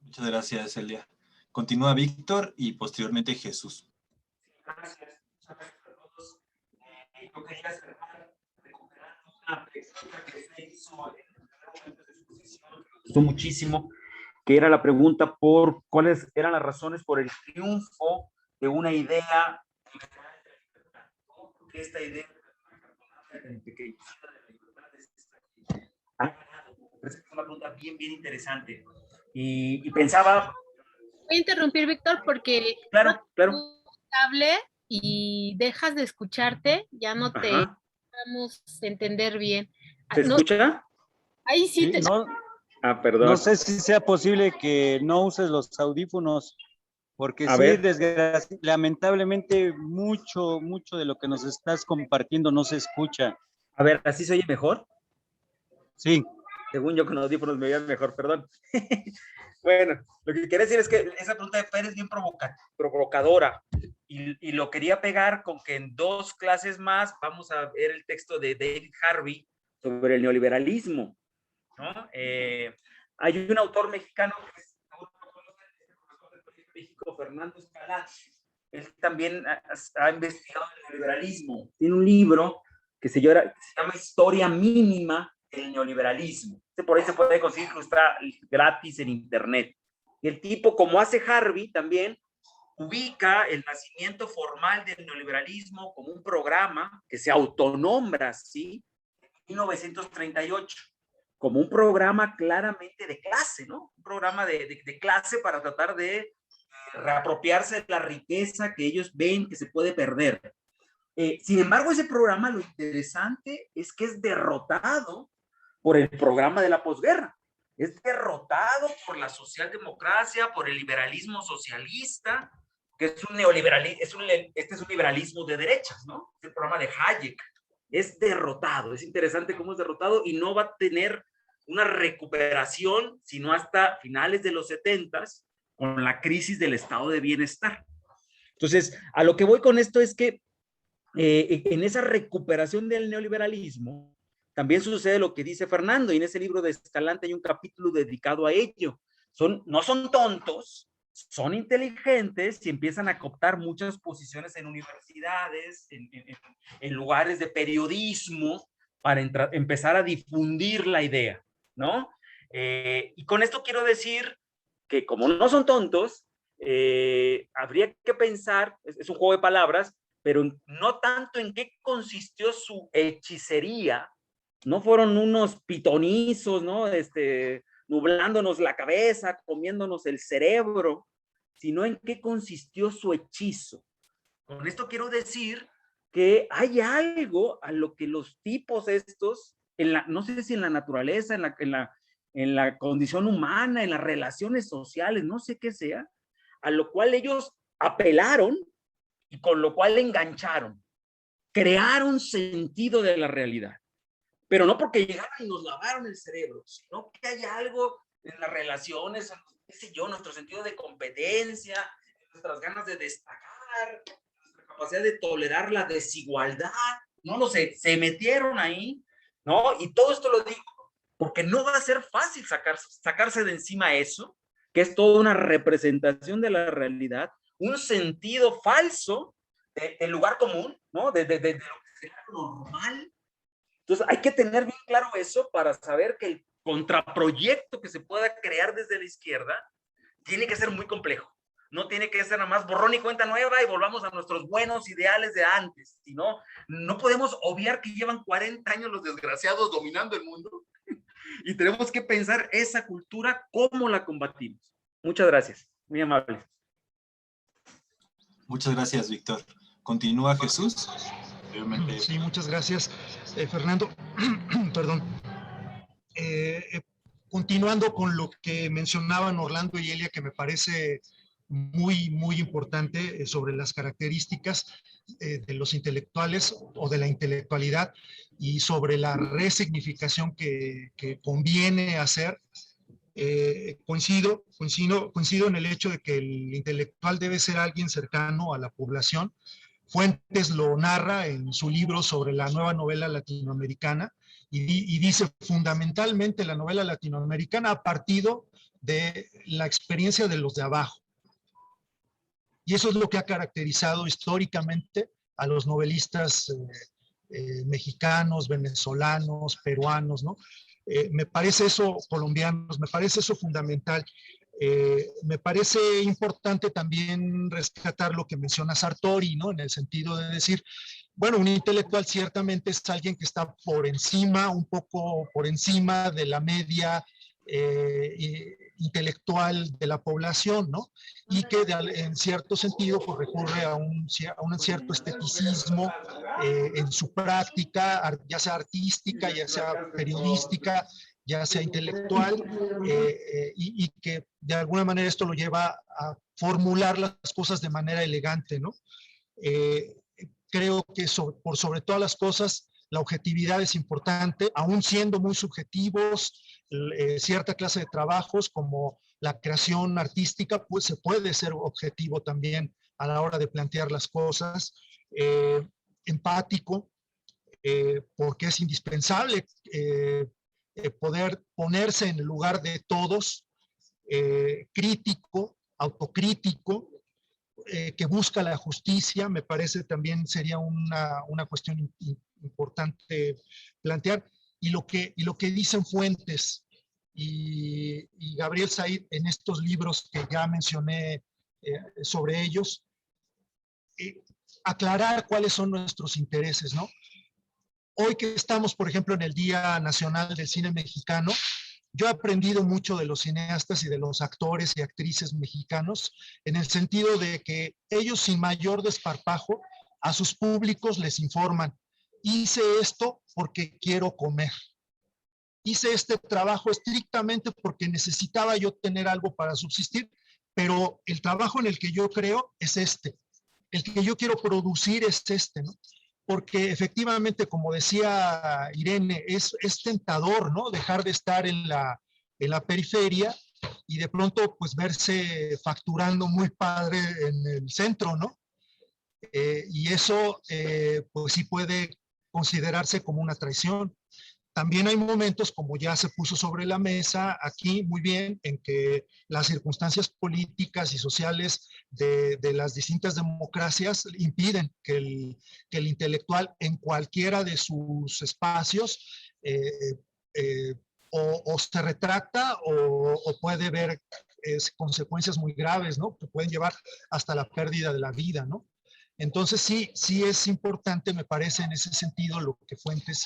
Muchas gracias, Elia. Continúa Víctor y posteriormente Jesús. Gracias. Yo quería cerrar recuperando una pregunta que se hizo en el momento de exposición, que me gustó muchísimo, que era la pregunta por cuáles eran las razones por el triunfo de una idea, porque esta idea pequeñita de la libertad ha ganado. Es una pregunta bien interesante. Y pensaba... Voy a interrumpir, Víctor, porque claro. Hable y dejas de escucharte, ya no te vamos a entender bien. ¿Se escucha? Ahí sí, sí no, perdón. No sé si sea posible que no uses los audífonos, porque lamentablemente mucho de lo que nos estás compartiendo no se escucha. A ver, ¿así se oye mejor? Sí. Según yo con audífonos me oía mejor, perdón. Bueno, lo que quería decir es que esa pregunta de Fer es bien provocadora y lo quería pegar con que en 2 clases más vamos a ver el texto de David Harvey sobre el neoliberalismo, ¿no? Hay un autor mexicano que es México, Fernando Escalante. Él también ha investigado el neoliberalismo. Tiene un libro que se llama Historia Mínima del Neoliberalismo. Por ahí se puede conseguir, que está gratis en internet. Y el tipo, como hace Harvey también, ubica el nacimiento formal del neoliberalismo como un programa que se autonombra así en 1938, como un programa claramente de clase, ¿no? Un programa de clase para tratar de reapropiarse de la riqueza que ellos ven que se puede perder. Sin embargo, ese programa, lo interesante es que es derrotado por el programa de la posguerra. Es derrotado por la socialdemocracia, por el liberalismo socialista, que es un neoliberalismo, este es un liberalismo de derechas, ¿no? Es el programa de Hayek. Es derrotado, es interesante cómo es derrotado y no va a tener una recuperación sino hasta finales de los 70s con la crisis del estado de bienestar. Entonces, a lo que voy con esto es que en esa recuperación del neoliberalismo también sucede lo que dice Fernando, y en ese libro de Escalante hay un capítulo dedicado a ello. No son tontos, son inteligentes y empiezan a cooptar muchas posiciones en universidades, en lugares de periodismo, para empezar a difundir la idea, ¿no? Y con esto quiero decir que como no son tontos, habría que pensar, es un juego de palabras, pero no tanto en qué consistió su hechicería. No fueron unos pitonizos, ¿no? Nublándonos la cabeza, comiéndonos el cerebro, sino en qué consistió su hechizo. Con esto quiero decir que hay algo a lo que los tipos estos, no sé si en la naturaleza, en la condición humana, en las relaciones sociales, no sé qué sea, a lo cual ellos apelaron y con lo cual engancharon, crearon sentido de la realidad. Pero no porque llegaron y nos lavaron el cerebro, sino que hay algo en las relaciones, qué sé yo, nuestro sentido de competencia, nuestras ganas de destacar, nuestra capacidad de tolerar la desigualdad, no lo sé, se metieron ahí, ¿no? Y todo esto lo digo porque no va a ser fácil sacarse de encima eso, que es toda una representación de la realidad, un sentido falso del lugar común, ¿no? De lo que sería normal. Entonces hay que tener bien claro eso para saber que el contraproyecto que se pueda crear desde la izquierda tiene que ser muy complejo. No tiene que ser nada más borrón y cuenta nueva y volvamos a nuestros buenos ideales de antes, sino no podemos obviar que llevan 40 años los desgraciados dominando el mundo y tenemos que pensar esa cultura, cómo la combatimos. Muchas gracias, muy amable. Muchas gracias, Víctor. Continúa Jesús. Sí, muchas gracias, Fernando. Perdón. Continuando con lo que mencionaban Orlando y Elia, que me parece muy, muy importante sobre las características de los intelectuales o de la intelectualidad y sobre la resignificación que conviene hacer. Coincido en el hecho de que el intelectual debe ser alguien cercano a la población. Fuentes lo narra en su libro sobre la nueva novela latinoamericana y dice fundamentalmente la novela latinoamericana ha partido de la experiencia de los de abajo. Y eso es lo que ha caracterizado históricamente a los novelistas mexicanos, venezolanos, peruanos, ¿no? Me parece eso, colombianos, me parece eso fundamental. Me parece importante también rescatar lo que menciona Sartori, ¿no? En el sentido de decir, bueno, un intelectual ciertamente es alguien que está por encima, un poco por encima de la media intelectual de la población, ¿no? Y que en cierto sentido pues, recurre a un cierto esteticismo en su práctica, ya sea artística, ya sea periodística, ya sea intelectual, y que de alguna manera esto lo lleva a formular las cosas de manera elegante, ¿no? Creo que por sobre todas las cosas, la objetividad es importante, aún siendo muy subjetivos, cierta clase de trabajos como la creación artística, pues se puede ser objetivo también a la hora de plantear las cosas, empático, porque es indispensable poder ponerse en el lugar de todos, crítico, autocrítico, que busca la justicia, me parece también sería una cuestión importante plantear. Y lo que dicen Fuentes y Gabriel Said en estos libros que ya mencioné sobre ellos, aclarar cuáles son nuestros intereses, ¿no? Hoy que estamos, por ejemplo, en el Día Nacional del Cine Mexicano, yo he aprendido mucho de los cineastas y de los actores y actrices mexicanos en el sentido de que ellos sin mayor desparpajo a sus públicos les informan, hice esto porque quiero comer. Hice este trabajo estrictamente porque necesitaba yo tener algo para subsistir, pero el trabajo en el que yo creo es este. El que yo quiero producir es este, ¿no? Porque efectivamente, como decía Irene, es tentador, ¿no? Dejar de estar en la periferia y de pronto pues verse facturando muy padre en el centro, ¿no? Y eso pues sí puede considerarse como una traición. También hay momentos, como ya se puso sobre la mesa aquí muy bien, en que las circunstancias políticas y sociales de las distintas democracias impiden que el intelectual en cualquiera de sus espacios o se retracta o puede ver consecuencias muy graves, ¿no? Que pueden llevar hasta la pérdida de la vida, ¿no? Entonces sí es importante, me parece, en ese sentido, lo que Fuentes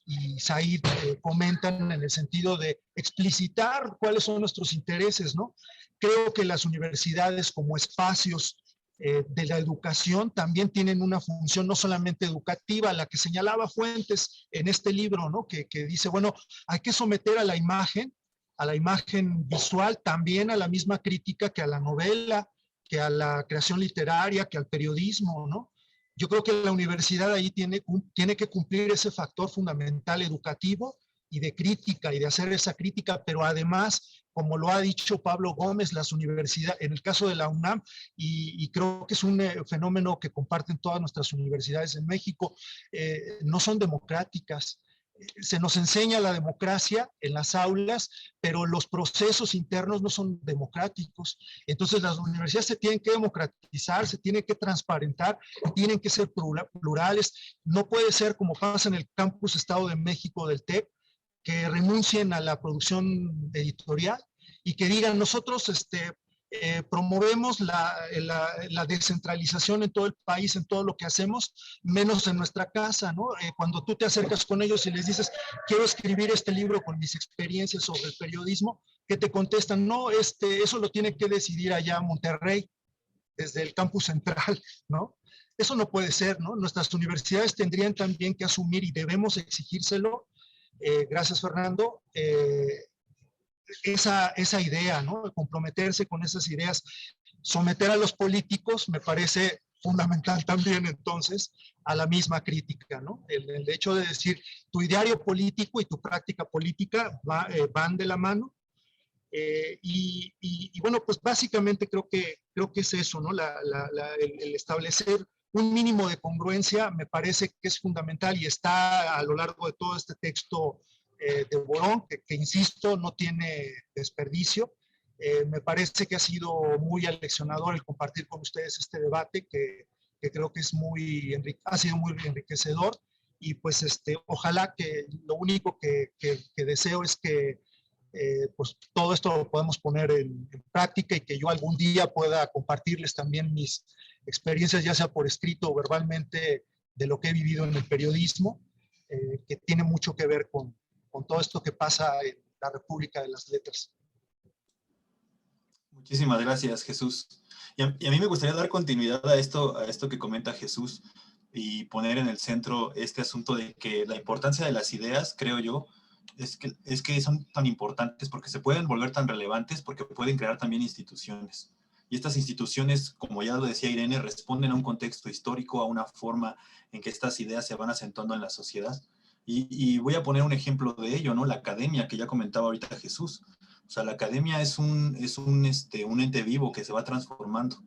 y Said comentan en el sentido de explicitar cuáles son nuestros intereses, ¿no? Creo que las universidades como espacios de la educación también tienen una función no solamente educativa, la que señalaba Fuentes en este libro, ¿no? Que dice, bueno, hay que someter a la imagen visual, también a la misma crítica que a la novela, que a la creación literaria, que al periodismo, ¿no? Yo creo que la universidad ahí tiene que cumplir ese factor fundamental educativo y de crítica y de hacer esa crítica, pero además, como lo ha dicho Pablo Gómez, las universidades, en el caso de la UNAM, y creo que es un fenómeno que comparten todas nuestras universidades en México, no son democráticas. Se nos enseña la democracia en las aulas, pero los procesos internos no son democráticos. Entonces las universidades se tienen que democratizar, se tienen que transparentar, tienen que ser plurales. No puede ser como pasa en el campus Estado de México del TEC, que renuncien a la producción editorial y que digan nosotros promovemos la descentralización en todo el país, en todo lo que hacemos, menos en nuestra casa, ¿no? Cuando tú te acercas con ellos y les dices, quiero escribir este libro con mis experiencias sobre el periodismo, que te contestan, no, eso lo tiene que decidir allá Monterrey, desde el campus central, ¿no? Eso no puede ser, ¿no? Nuestras universidades tendrían también que asumir y debemos exigírselo, gracias Fernando, esa idea, ¿no? Comprometerse con esas ideas, someter a los políticos, me parece fundamental también entonces a la misma crítica, ¿no? El hecho de decir, tu ideario político y tu práctica política van de la mano. Y bueno, pues básicamente creo que es eso, ¿no? El establecer un mínimo de congruencia me parece que es fundamental y está a lo largo de todo este texto de Borón, que insisto, no tiene desperdicio. Me parece que ha sido muy aleccionador el compartir con ustedes este debate, que creo que ha sido muy enriquecedor. Y pues ojalá que lo único que deseo es que pues todo esto lo podemos poner en práctica y que yo algún día pueda compartirles también mis experiencias, ya sea por escrito o verbalmente, de lo que he vivido en el periodismo, que tiene mucho que ver con todo esto que pasa en la República de las Letras. Muchísimas gracias, Jesús. Y a mí me gustaría dar continuidad a esto que comenta Jesús y poner en el centro este asunto de que la importancia de las ideas, creo yo, es que son tan importantes porque se pueden volver tan relevantes porque pueden crear también instituciones. Y estas instituciones, como ya lo decía Irene, responden a un contexto histórico, a una forma en que estas ideas se van acentuando en la sociedad. Y voy a poner un ejemplo de ello, ¿no? La academia, que ya comentaba ahorita Jesús. O sea, la academia es un ente vivo que se va transformando.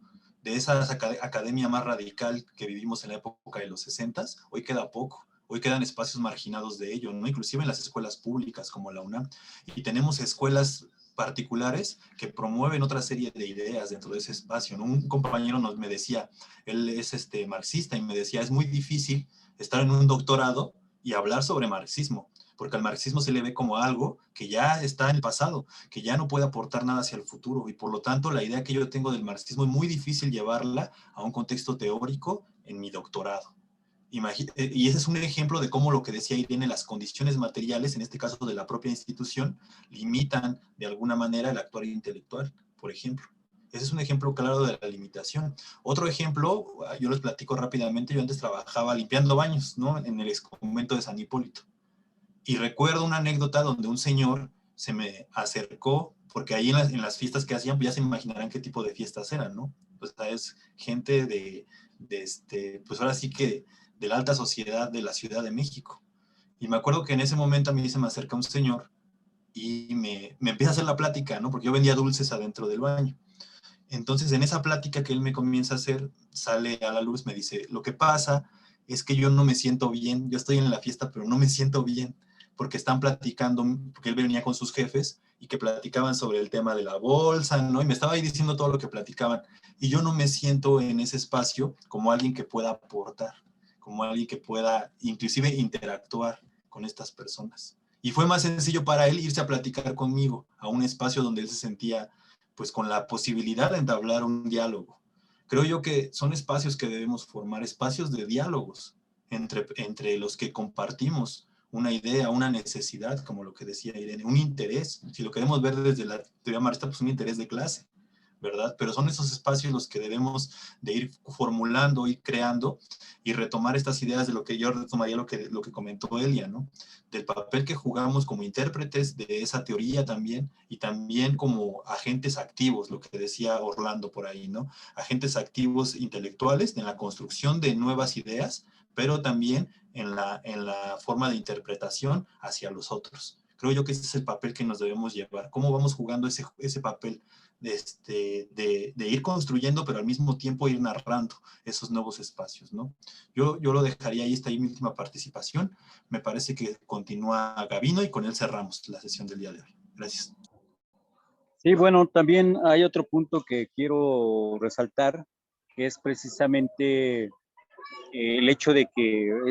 De esa academia más radical que vivimos en la época de los 60s, hoy queda poco. Hoy quedan espacios marginados de ello, ¿no? Inclusive en las escuelas públicas como la UNAM. Y tenemos escuelas particulares que promueven otra serie de ideas dentro de ese espacio, ¿no? Un compañero me decía, él es marxista, y me decía, es muy difícil estar en un doctorado y hablar sobre marxismo, porque al marxismo se le ve como algo que ya está en el pasado, que ya no puede aportar nada hacia el futuro, y por lo tanto la idea que yo tengo del marxismo es muy difícil llevarla a un contexto teórico en mi doctorado. Y ese es un ejemplo de cómo lo que decía Irene, las condiciones materiales, en este caso de la propia institución, limitan de alguna manera el actuar intelectual, por ejemplo. Ese es un ejemplo claro de la limitación. Otro ejemplo, yo les platico rápidamente, yo antes trabajaba limpiando baños, ¿no? En el exconvento de San Hipólito. Y recuerdo una anécdota donde un señor se me acercó, porque ahí en las fiestas que hacían, pues ya se imaginarán qué tipo de fiestas eran, ¿no? Pues es gente pues ahora sí que de la alta sociedad de la Ciudad de México. Y me acuerdo que en ese momento a mí se me acerca un señor y me empieza a hacer la plática, ¿no? Porque yo vendía dulces adentro del baño. Entonces, en esa plática que él me comienza a hacer, sale a la luz, me dice, lo que pasa es que yo no me siento bien, yo estoy en la fiesta, pero no me siento bien, porque están platicando, porque él venía con sus jefes y que platicaban sobre el tema de la bolsa, ¿no? Y me estaba ahí diciendo todo lo que platicaban. Y yo no me siento en ese espacio como alguien que pueda aportar, como alguien que pueda inclusive interactuar con estas personas. Y fue más sencillo para él irse a platicar conmigo a un espacio donde él se sentía pues con la posibilidad de entablar un diálogo. Creo yo que son espacios que debemos formar, espacios de diálogos entre los que compartimos una idea, una necesidad, como lo que decía Irene, un interés, si lo queremos ver desde la teoría marxista, pues un interés de clase, ¿verdad? Pero son esos espacios los que debemos de ir formulando, ir creando y retomar estas ideas de lo que yo retomaría lo que comentó Elia, ¿no? Del papel que jugamos como intérpretes de esa teoría también y también como agentes activos, lo que decía Orlando por ahí, ¿no? Agentes activos intelectuales en la construcción de nuevas ideas, pero también en la forma de interpretación hacia los otros. Creo yo que ese es el papel que nos debemos llevar. ¿Cómo vamos jugando ese papel de ir construyendo, pero al mismo tiempo ir narrando esos nuevos espacios, ¿no? Yo lo dejaría ahí, está ahí mi última participación. Me parece que continúa Gabino y con él cerramos la sesión del día de hoy. Gracias. Sí, bueno, también hay otro punto que quiero resaltar, que es precisamente el hecho de que